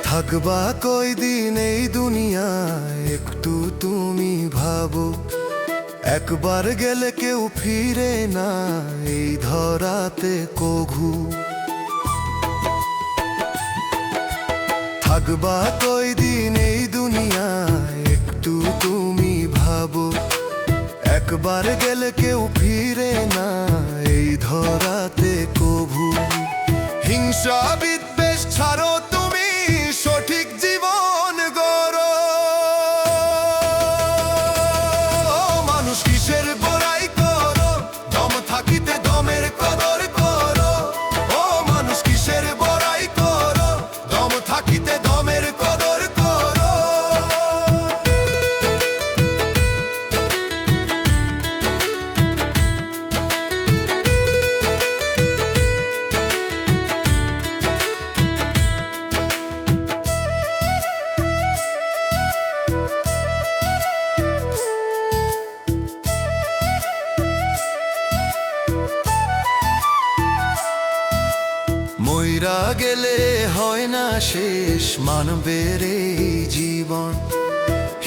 থাকবা কয়দিন এই দুনিয়ায় একটু তুমি ভাবো, একবার গেলে কেউ ফিরে না এই ধরাতে কঘু। থাকবা কয়দিন এই একবার গেলে কেউ ফিরে না এই ধরাতে কভু। হিংসা বিদ্বেষ ছাড়ো, তুমি সঠিক জীবন গড়ো। মানুষ কিসের বড়াই করো, দম থাকিতে দমের কদর করো। ও মানুষ কিসের বড়াই করো, দম থাকিতে দমের কদর করো। মইরা গেলে হয় না শেষ মানবের এই জীবন।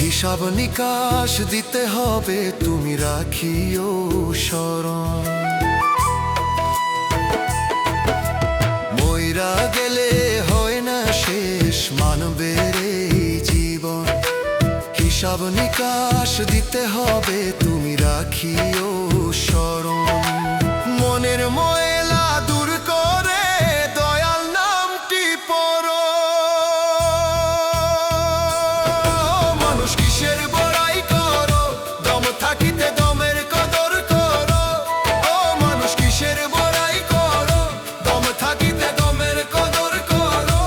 হিসাব নিকাশ দিতে হবে, তুমি রাখিও স্মরণ। মইরা গেলে হয় না শেষ মানবের এই জীবন। হিসাব নিকাশ দিতে হবে, তুমি রাখিও স্মরণ। মনের ময়লা দূর করে দয়াল নামটি পড়ো। মানুষ কিসের বড়াই করো, দম থাকিতে দমের কদর করো। ও মানুষ কিসের বড়াই করো, দম থাকিতে দমের কদর করো।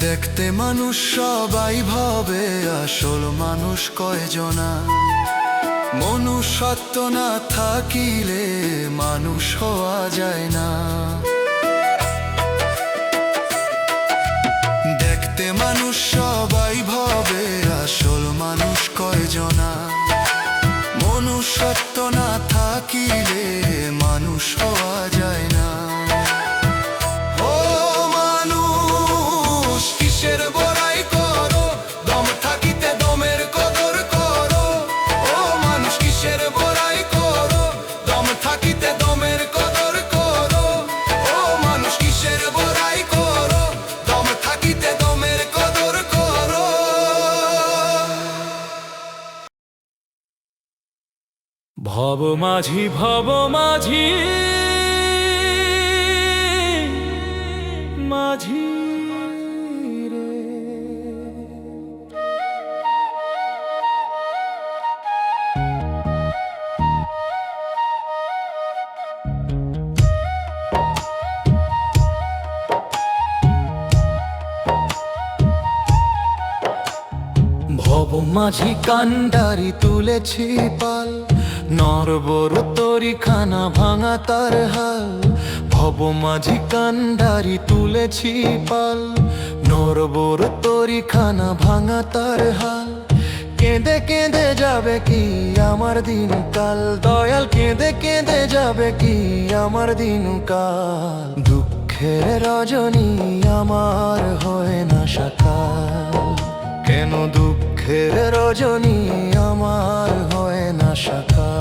দেখতে মানুষ সবাই ভাবে, আসল মানুষ কয়জনা। মনুষ্যত্ব না থাকিলে মানুষ হওয়া যায় না। দেখতে মানুষ সবাই ভাবে, আসল মানুষ কয়জনা। মনুষ্যত্ব না থাকিলে মানুষ হওয়া যায় না। ও মানুষ কিসের বড়াই করো, দম থাকিতে দমের কদর করো। ও মানুষ কিসের বড়াই করো, দম থাকিতে দমের কদর করো। ও মানুষ কিসের বড়াই করো, দম থাকিতে দমের কদর করো। ভব মাঝি ভব মাঝি মাঝি রে, ভব মাঝি কান্ডারি তুলেছি পাল, নরবর তরি খানা ভাঙা তার হাল। ভব মাঝি কান্ডারি তুলেছি পাল, নরবর তরি খানা ভাঙা তার হাল। কেঁদে কেঁদে যাবে কি আমার দিনকাল, দয়াল কেঁদে কেঁদে যাবে কি আমার দিনকাল। দুঃখের রজনী আমার হয় না সকাল, কেন দুঃখের রজনী আমার হয় না সকাল।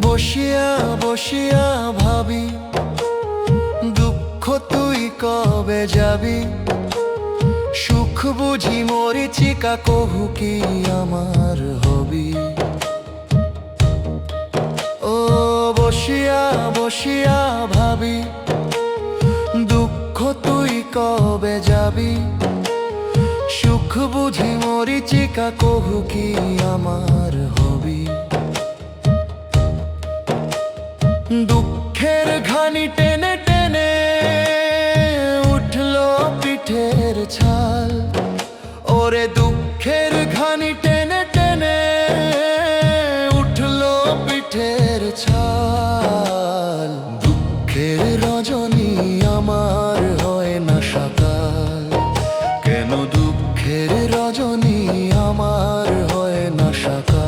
বসিয়া বসিয়া ভাবি, দুঃখ তুই কবে যাবি। সুখ বুঝি মরিচিকা, কহু কি আমার হবি। ও বসিয়া বসিয়া ভাবি, দুঃখ তুই কবে যাবি। সুখ বুঝি মরিচিকা, কহু কি আমার হবি। দুঃখের ঘানি টেনে টেনে উঠলো পিঠের ছাল। ওরে দুঃখের ঘানি টেনে টেনে উঠলো পিঠের ছাল। দুঃখের রজনী আমার হয় না সকাল, কেন দুঃখের রজনী আমার হয় না সকাল।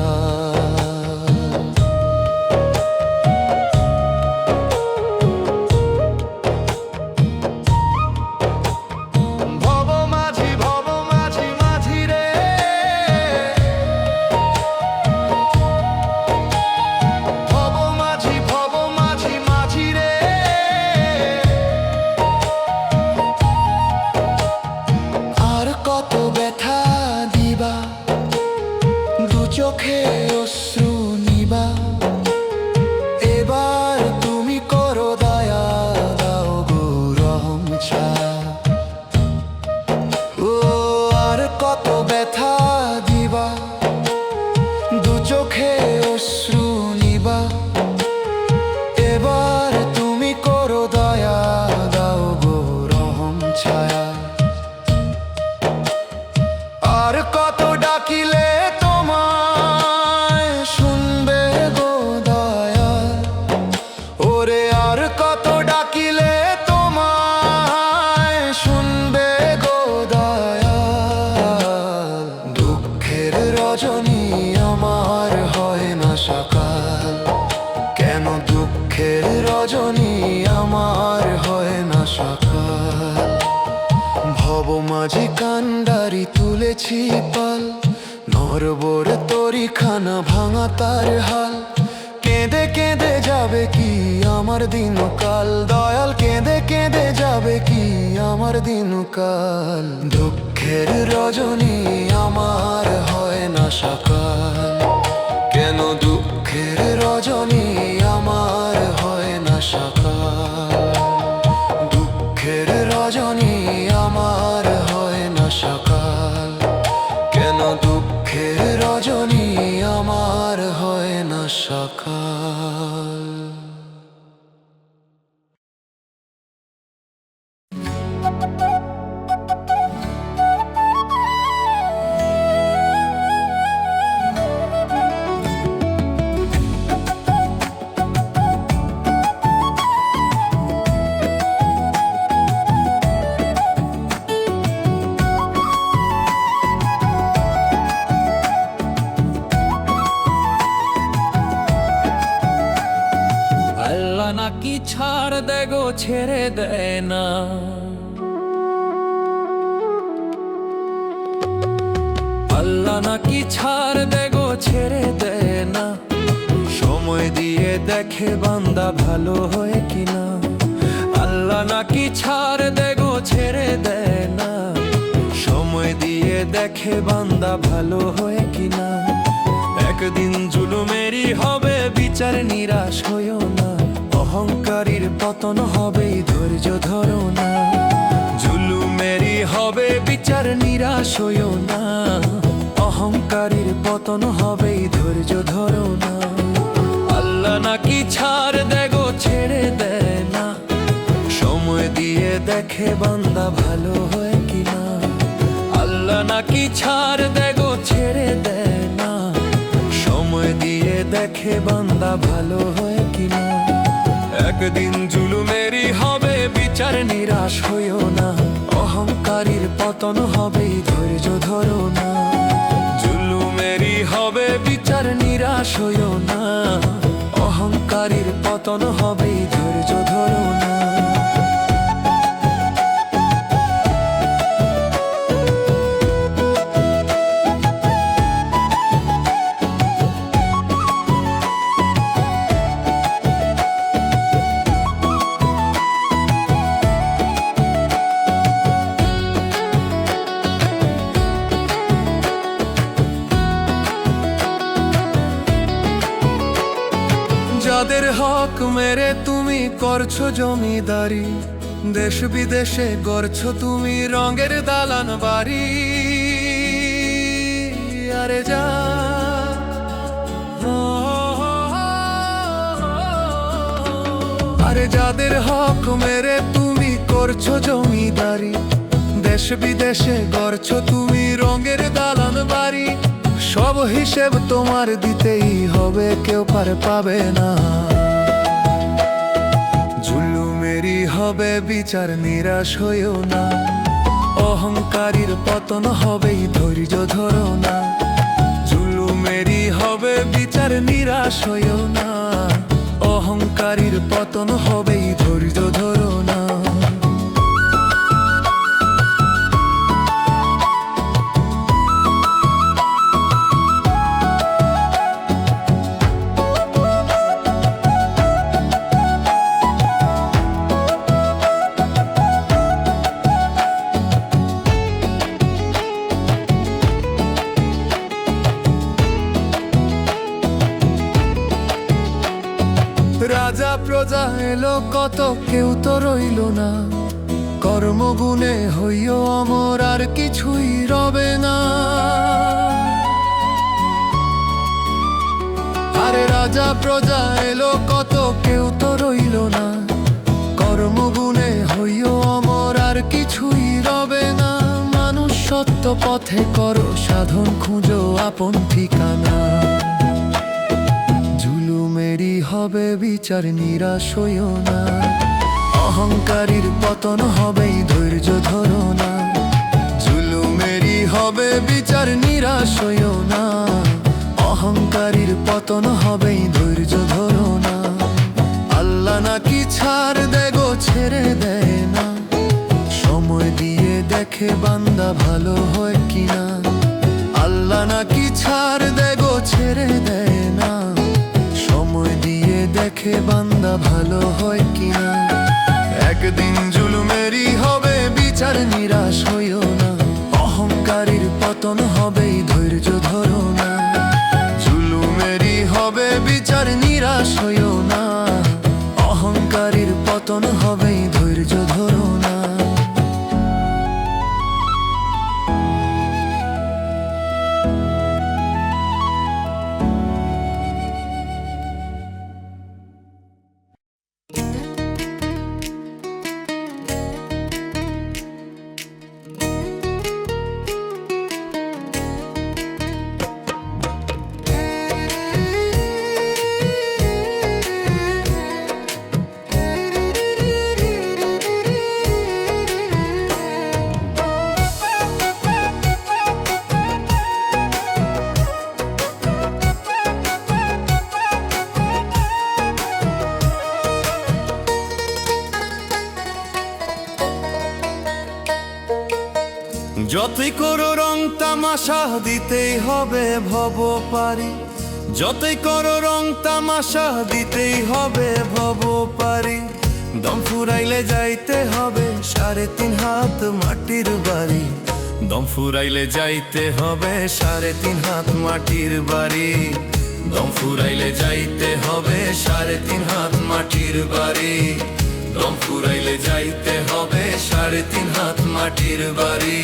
রজনী আমার হয় না সকাল, কেন দুঃখের রজনী আমার হয় না সকাল। ভব মাঝি কান্ডারি তুলেছি পাল, নরবর তরি খানা ভাঙা তার হাল। কেঁদে কেঁদে যাবে কি আমার দিনকাল, দয়াল কেঁদে কেঁদে যাবে কি আমার দিনকাল। দুঃখের রজনী আমার হয় না সকাল, কেন দুঃখের রজনী আমার হয় না সকাল। দুঃখের রজনী আমার হয় না সকাল, কেন দুঃখের রজনী আমার হয় না সকাল। আল্লাহ নাকি ছাড় দেগো ছেড়ে দেয় না, আল্লাহ নাকি ছাড় দেগো ছেড়ে দেয় না। সময় দিয়ে দেখে বান্দা ভালো হয় কিনা, আল্লাহ নাকি ছাড় দেগো ছেড়ে দেয় না। সময় দিয়ে দেখে বান্দা ভালো হয় কিনা। একদিন জুলুমেরই হবে বিচার, নিরাশ হইও না। অহংকারীর পতন হবে, ধৈর্য ধরো না। জুলুমেরই হবে বিচার, নিরাশ হইও না। অহংকারীর পতন হবে, ধৈর্য ধরো না। আল্লাহ নাকি ছাড় দেগো ছেড়ে দেয় না। সময় দিয়ে দেখে বান্দা ভালো হয় কিনা, আল্লাহ নাকি ছাড় দেগো ছেড়ে দেয় না। সময় দিয়ে দেখে বান্দা ভালো হয় কিনা। একদিন জুলুমেরই হবে বিচার, নিরাশ হইও না। অহংকারীর পতন হবে, ধৈর্য ধরো না। জুলুমেরই হবে বিচার, নিরাশ হইও না। অহংকারীর পতন হবে, ধৈর্য ধরো না। যাদের হক মেরে তুমি করছো জমিদারি, দেশ বিদেশে গড়ছো তুমি রঙের দালান বাড়ি। আরে যা আরে যাদের হক মেরে তুমি করছো জমিদারি, দেশ বিদেশে গড়ছো তুমি রঙের দালান বাড়ি। সব হিসেব তোমার দিতেই হবে, কেউ পার পাবে না। জুলুমেরই হবে বিচার, নিরাশ হইও না। অহংকারীর পতন হবে, ধৈর্য ধরো না। জুলুমেরই হবে বিচার, নিরাশ হইও না। অহংকারীর পতন হবে, ধৈর্য ধরো না। রাজা প্রজা এলো কত, কেউ তো রইল না। কর্মগুণে হইও অমর, আর কিছুই রবে না। আরে রাজা প্রজা এলো কত, কেউ তো রইল না। কর্মগুণে হইও অমর, আর কিছুই রবে না। মানুষ সত্য পথে করো সাধন, খুঁজো আপন ঠিকানা। জুলুমেরই হবে বিচার, নিরাশ হইও না। অহংকারীর পতন হবে, ধৈর্য ধরো না। জুলুমেরই হবে বিচার, নিরাশ হইও না। পতন হবেই, ধৈর্য ধরো না। আল্লাহ নাকি ছাড় দেগো ছেড়ে দেয় না, সময় দিয়ে দেখে বান্দা ভালো হয় কিনা। আল্লাহ নাকি ছাড় দেগো ছেড়ে দেয় না, সময় দিয়ে দেখে বান্দা ভালো হয় কিনা। একদিন জুলুমেরই হবে বিচার, নিরাশ হইও না। অহংকারীর পতন হবেই, ধৈর্য ধরো না। জুলুমেরই হবে বিচার, নিরাশ হইও না। অহংকারীর পতন হবেই, ধৈর্য ধরো না। যতই করো রং তামাশা দিতেই হবে ভব পারি, যতই করো রং তামাশা দিতেই হবে ভব পারি। দম ফুরাইলে যাইতে হবে 3.5 হাত মাটির বাড়ি, দম ফুরাইলে যাইতে হবে 3.5 হাত মাটির বাড়ি। দম ফুরাইলে যাইতে হবে 3.5 হাত মাটির বাড়ি, দম ফুরাইলে যাইতে হবে 3.5 হাত মাটির বাড়ি।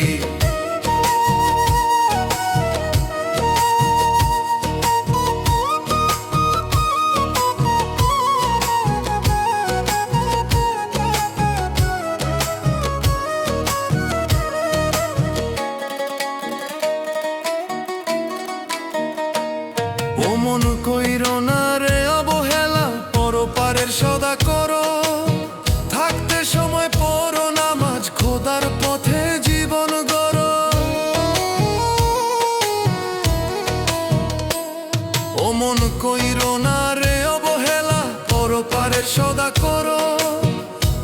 ও মন কইরো না রে অবহেলা, পরপারের সদা করো। থাকতে সময় পড়ো নামাজ, খোদার পথে জীবন গড়ো। ও মন কইরো না রে অবহেলা, পরপারের সদা করো।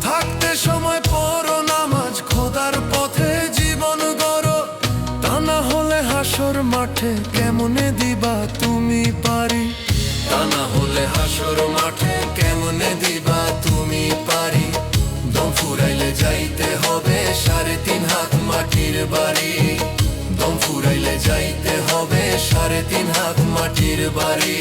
থাকতে সময় পড়ো নামাজ, খোদার পথে জীবন গড়ো। তা না হলে হাসর মাঠে কেমনে দিবা তুমি পারি, তা না হলে হাসর মাঠে কেমনে দিবা তুমি পারি। দম ফুরাইলে যাইতে হবে 3.5 হাত মাটির বাড়ি, দম ফুরাইলে যাইতে হবে 3.5 হাত মাটির বাড়ি।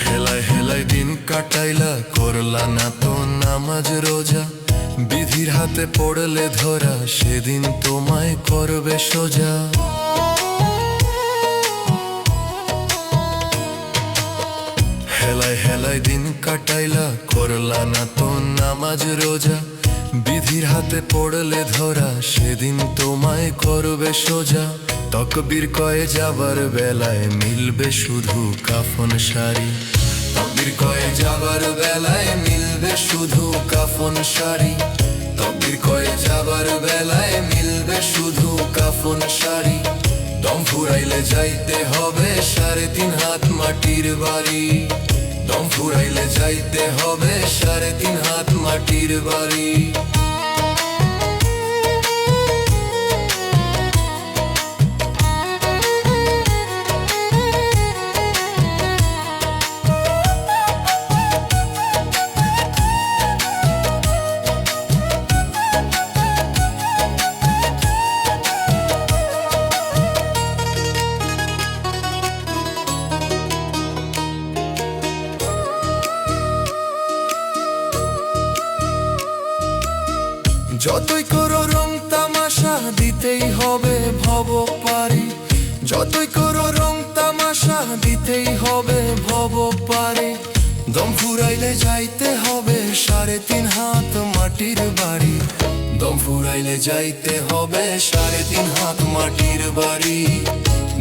হেলায় হেলায় দিন কাটাইলা, করলা না তো নামাজ রোজা। বিধির হাতে পড়লে ধরা, সেদিন তোমায় করবে সোজা। হেলায় হেলায় দিন কাটাইলা, করলা না তো নামাজ রোজা। বিধির হাতে পড়লে ধরা, সেদিন তোমায় করবে সোজা। তকবীর কয়ে যাবার বেলায় মিলবে শুধু কাফন শাড়ি, তকবীর কয়ে যাবার বেলায় মিলবে শুধু কাফন শাড়ি। তকবীর কয়ে যাবার বেলায় মিলবে শুধু কাফন শাড়ি। দম ফুরাইলে যাইতে হবে 3.5 হাত মাটির বাড়ি, দম ফুরাইলে যাইতে হবে 3.5 হাত মাটির বাড়ি। যতই করো রং তামাশা দিতেই হবে ভব পারি, যতই করো রং তামাশা দিতেই হবে ভব পারি। দম ফুরাইলে যাইতে হবে 3.5 হাত মাটির বাড়ি, দম ফুরাইলে যাইতে হবে 3.5 হাত মাটির বাড়ি।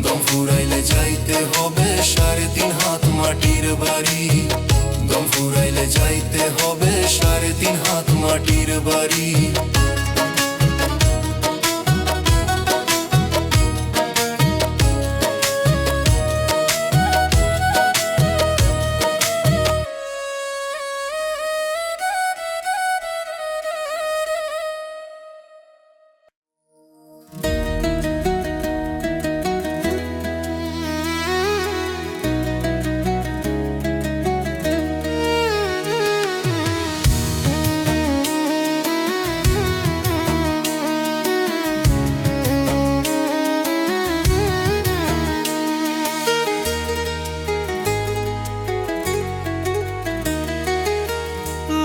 দম ফুরাইলে যাইতে হবে 3.5 হাত মাটির বাড়ি, দম ফুরাইলে যাইতে হবে 3.5 হাত মাটির বাড়ি।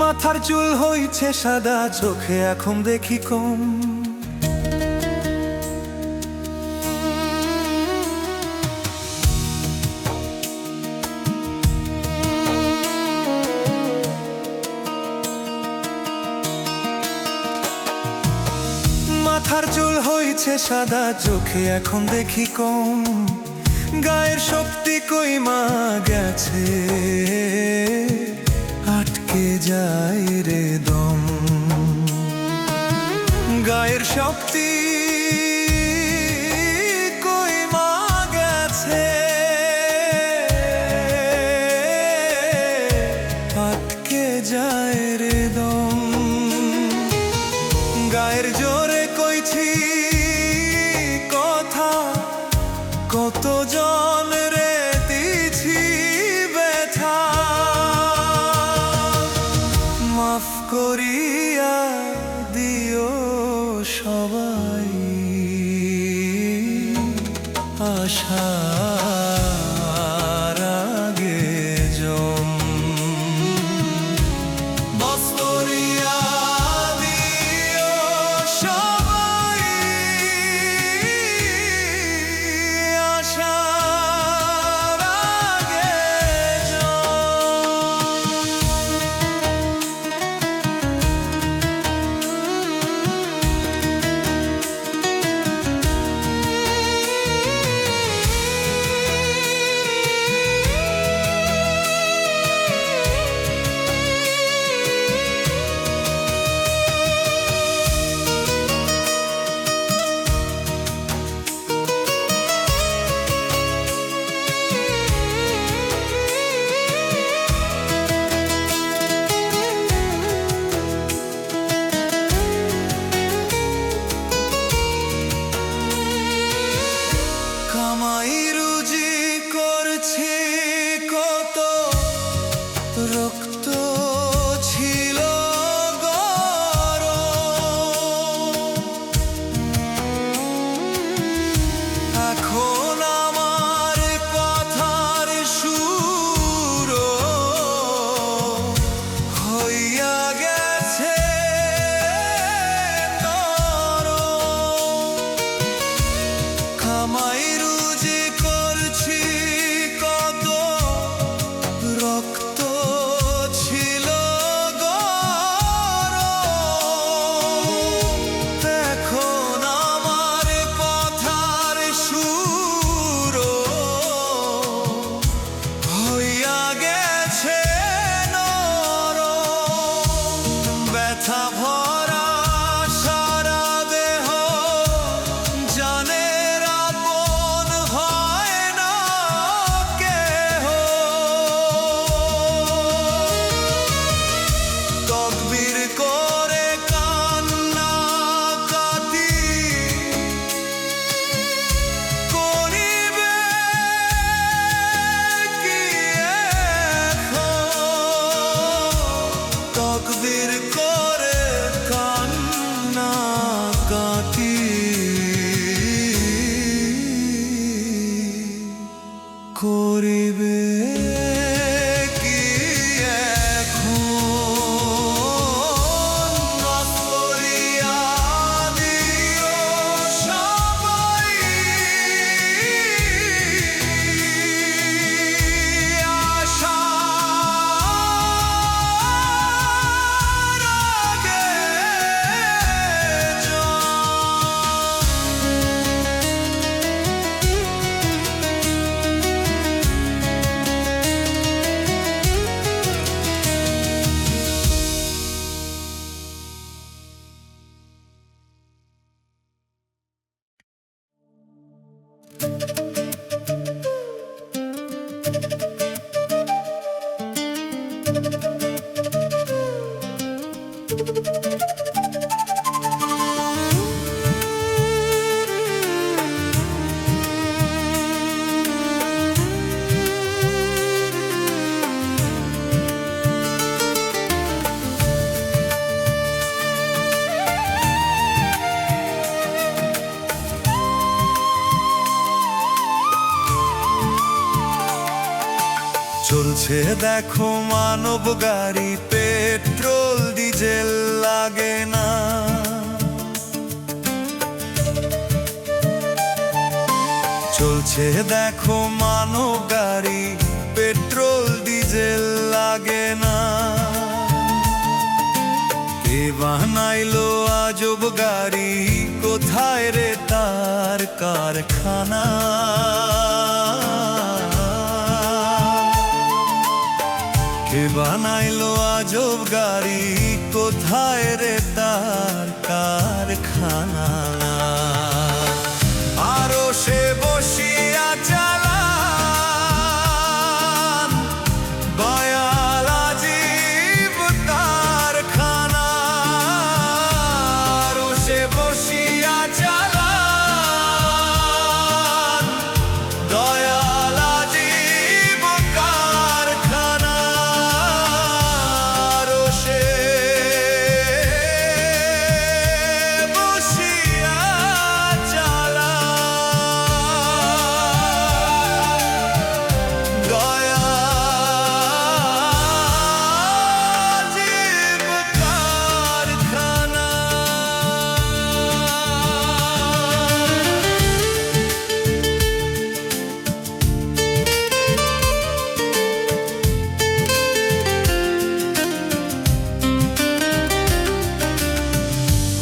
মাথার চুল হইছে সাদা, চোখে এখন দেখি কম। মাথার চুল হইছে সাদা, চোখে এখন দেখি কম। গায়ের শক্তি কই মা গেছে, আটকে যায় রে দম। গায়ের শক্তি কই মা গেছে, আটকে যায় রে দম। গায়ের জোরে কইছি কথা, কত জন রে দিছি ব্যথা। মাফ করিয়া দিও সবাই, আশার আগে জম। মাফ করিয়া দিও সবাই, আশার আগে জম। কামাই রুজি করছি কত, রক্ত ছিল গরম। এখন আমার কথার সুর হইয়া গেছে নরম। কামাই রুজি করছি কত, রক্ত ছিল গরম। এখন আমার কথার সুর হইয়া গেছে নরম। ব্যথা ভরা সারা দেহ, জানের আপন হয় না কেহ। তকবীর করে কান্না কাটি করিবে কি এখন। তকবীর করে কান্না কাটি করিবে কি এখন। মাফ করিয়া দিও সবাই, আশার আগে জম। চলছে দেখো মানব গাড়ি, পেট্রোল ডিজেল লাগে না। চলছে দেখো মানব গাড়ি, পেট্রোল ডিজেল লাগে না। কে বানাইলো আজব গাড়ি, কোথায় রে তার কারখানা? কে বানাইলো আজব গাড়ি, কোথায় রে তার কারখানা? আরো সে বসিয়া চালান, দয়াল আজীব কারখানা। আরো সে বসিয়া চালান, দয়াল আজীব কারখানা। আরো সে বসিয়া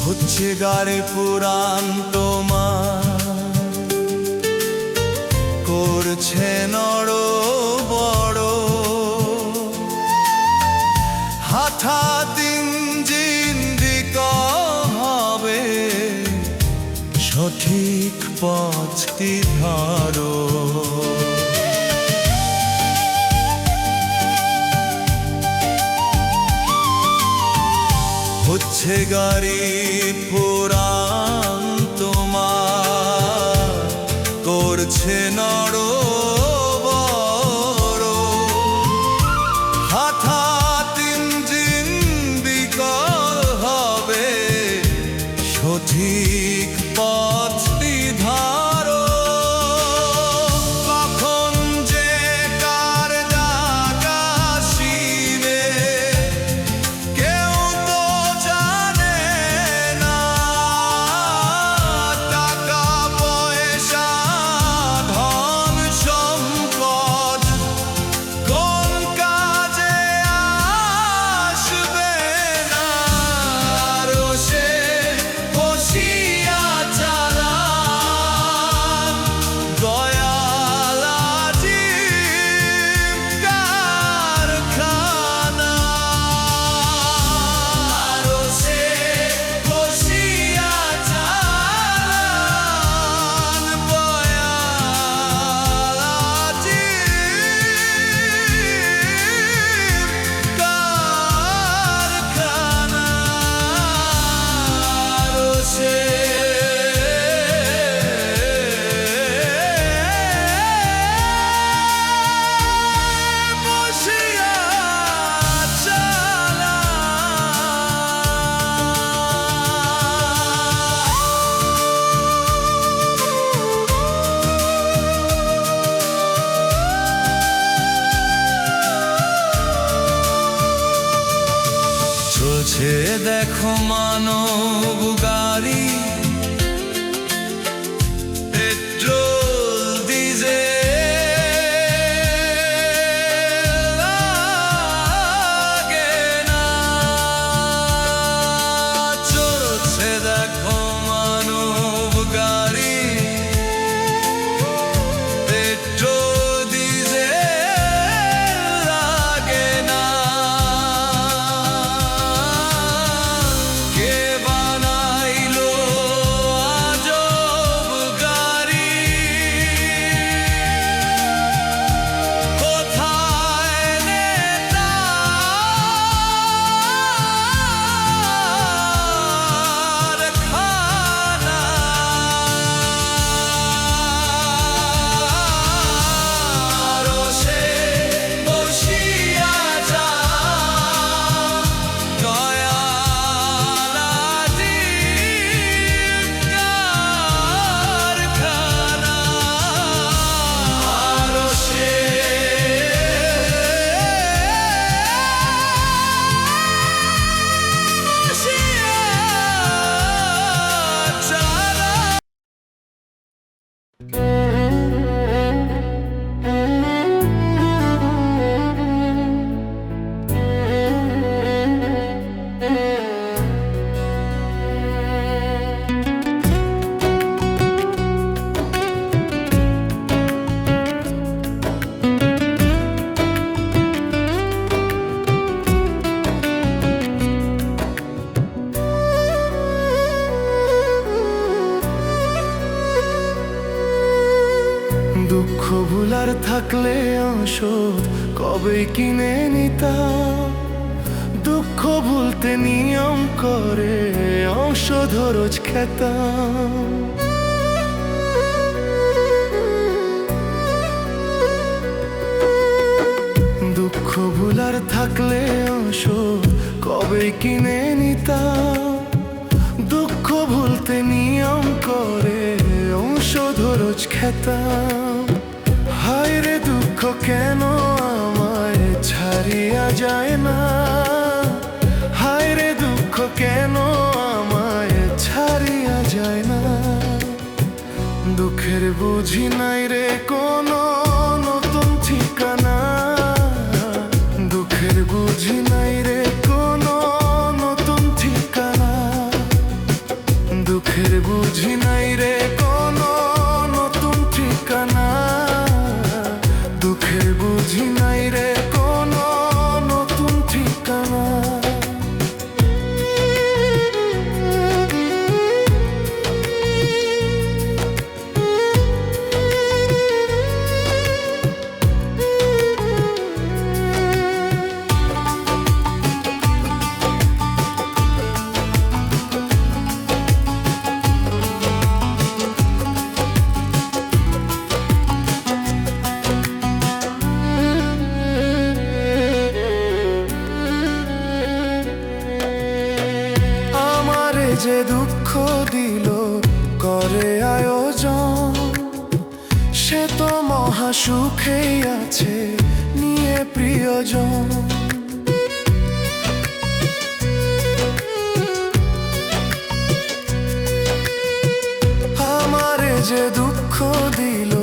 হচ্ছে গাড়ি পুরান তোমার, করছে নড় বড়। হঠাৎ ইঞ্জিন বিকল হবে, সঠিক পথটি ধরো। হচ্ছে গাড়ি পুরান তোমার, করছে নড় বড়। হঠাৎ ইঞ্জিন বিকল হবে, সঠিক পথটি ধরো। কখন যে কার জায়গা আসিবে, কেউ তো জানে না। টাকা পয়সা ধন সম্পদ কোন কাজে আসবে না। আরো সে বসিয়া চালান, দয়াল আজীব কারখানা। আরো সে বসিয়া চালান, দয়াল আজীব কারখানা। আরো সে বসিয়া চলছে দেখো মানব গাড়ি, পেট্রোল ডিজেল লাগে না। চলছে দেখো মানব গাড়ি, পেট্রোল ডিজেল লাগে না। কে বানাইলো ভুলার থাকলে ওষুধ কবে কিনে নিতাম, দুঃখ ভুলতে নিয়ম করে ঔষধ রোজ খেতাম। দুঃখ ভুলার থাকলে ওষুধ কবে কিনে নিতাম, দুঃখ ভুলতে নিয়ম করে ঔষধ রোজ খেতাম। হায় রে দুঃখ কেন আমায় ছাড়িয়া যায় না, হায় রে দুঃখ কেন আমায় ছাড়িয়া যায় না। দুঃখের বুঝি নাই রে কোনো নতুন ঠিকানা, দুঃখের বুঝি নাই রে কোনো নতুন ঠিকানা, দুঃখের বুঝি নাই রে কোনো নতুন ঠিকানা, দুঃখের বুঝি নাই রে কোনো নতুন ঠিকানা। যে দুঃখ দিল করে আয়োজন, সে তো মহা সুখেই আছে নিয়ে প্রিয়জন। আমারে যে দুঃখ দিল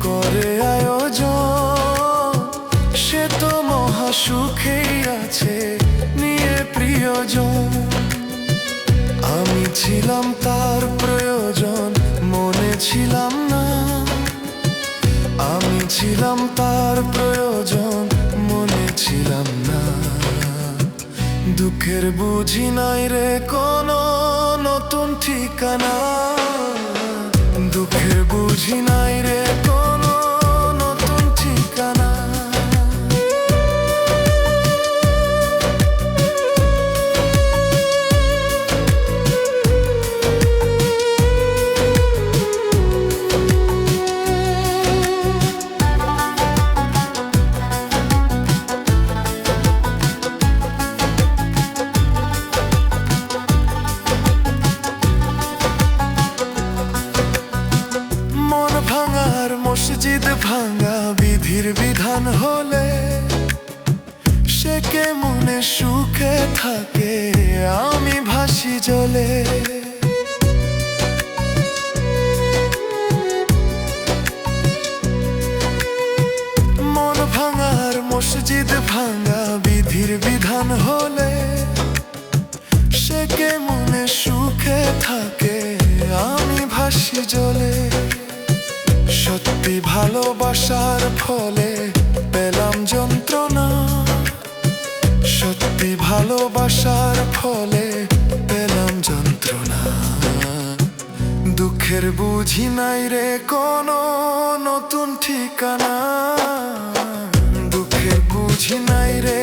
করে আয়োজন, সে তো মহা সুখেই আছে নিয়ে প্রিয়জন। আমি ছিলাম তার প্রয়োজন মনে ছিলাম না, আমি ছিলাম তার প্রয়োজন মনে ছিলাম না। দুঃখের বুঝি নাই রে কোনো নতুন ঠিকানা, দুঃখের বুঝি নাই রে কোনো নতুন ঠিকানা। মসজিদ ভাঙা বিধির বিধান হলে, সে কে মনে সুখে থাকে আমি ভাসি জলে। মন ভাঙার মসজিদ ভাঙা বিধির বিধান হলে, সে কে মনে সুখে থাকে আমি ভাসি জলে। সত্যি ভালোবাসার ফলে পেলাম যন্ত্রণা, সত্যি ভালোবাসার ফলে পেলাম যন্ত্রণা। দুঃখের বুঝি নাই রে কোনো নতুন ঠিকানা, দুঃখের বুঝি নাই রে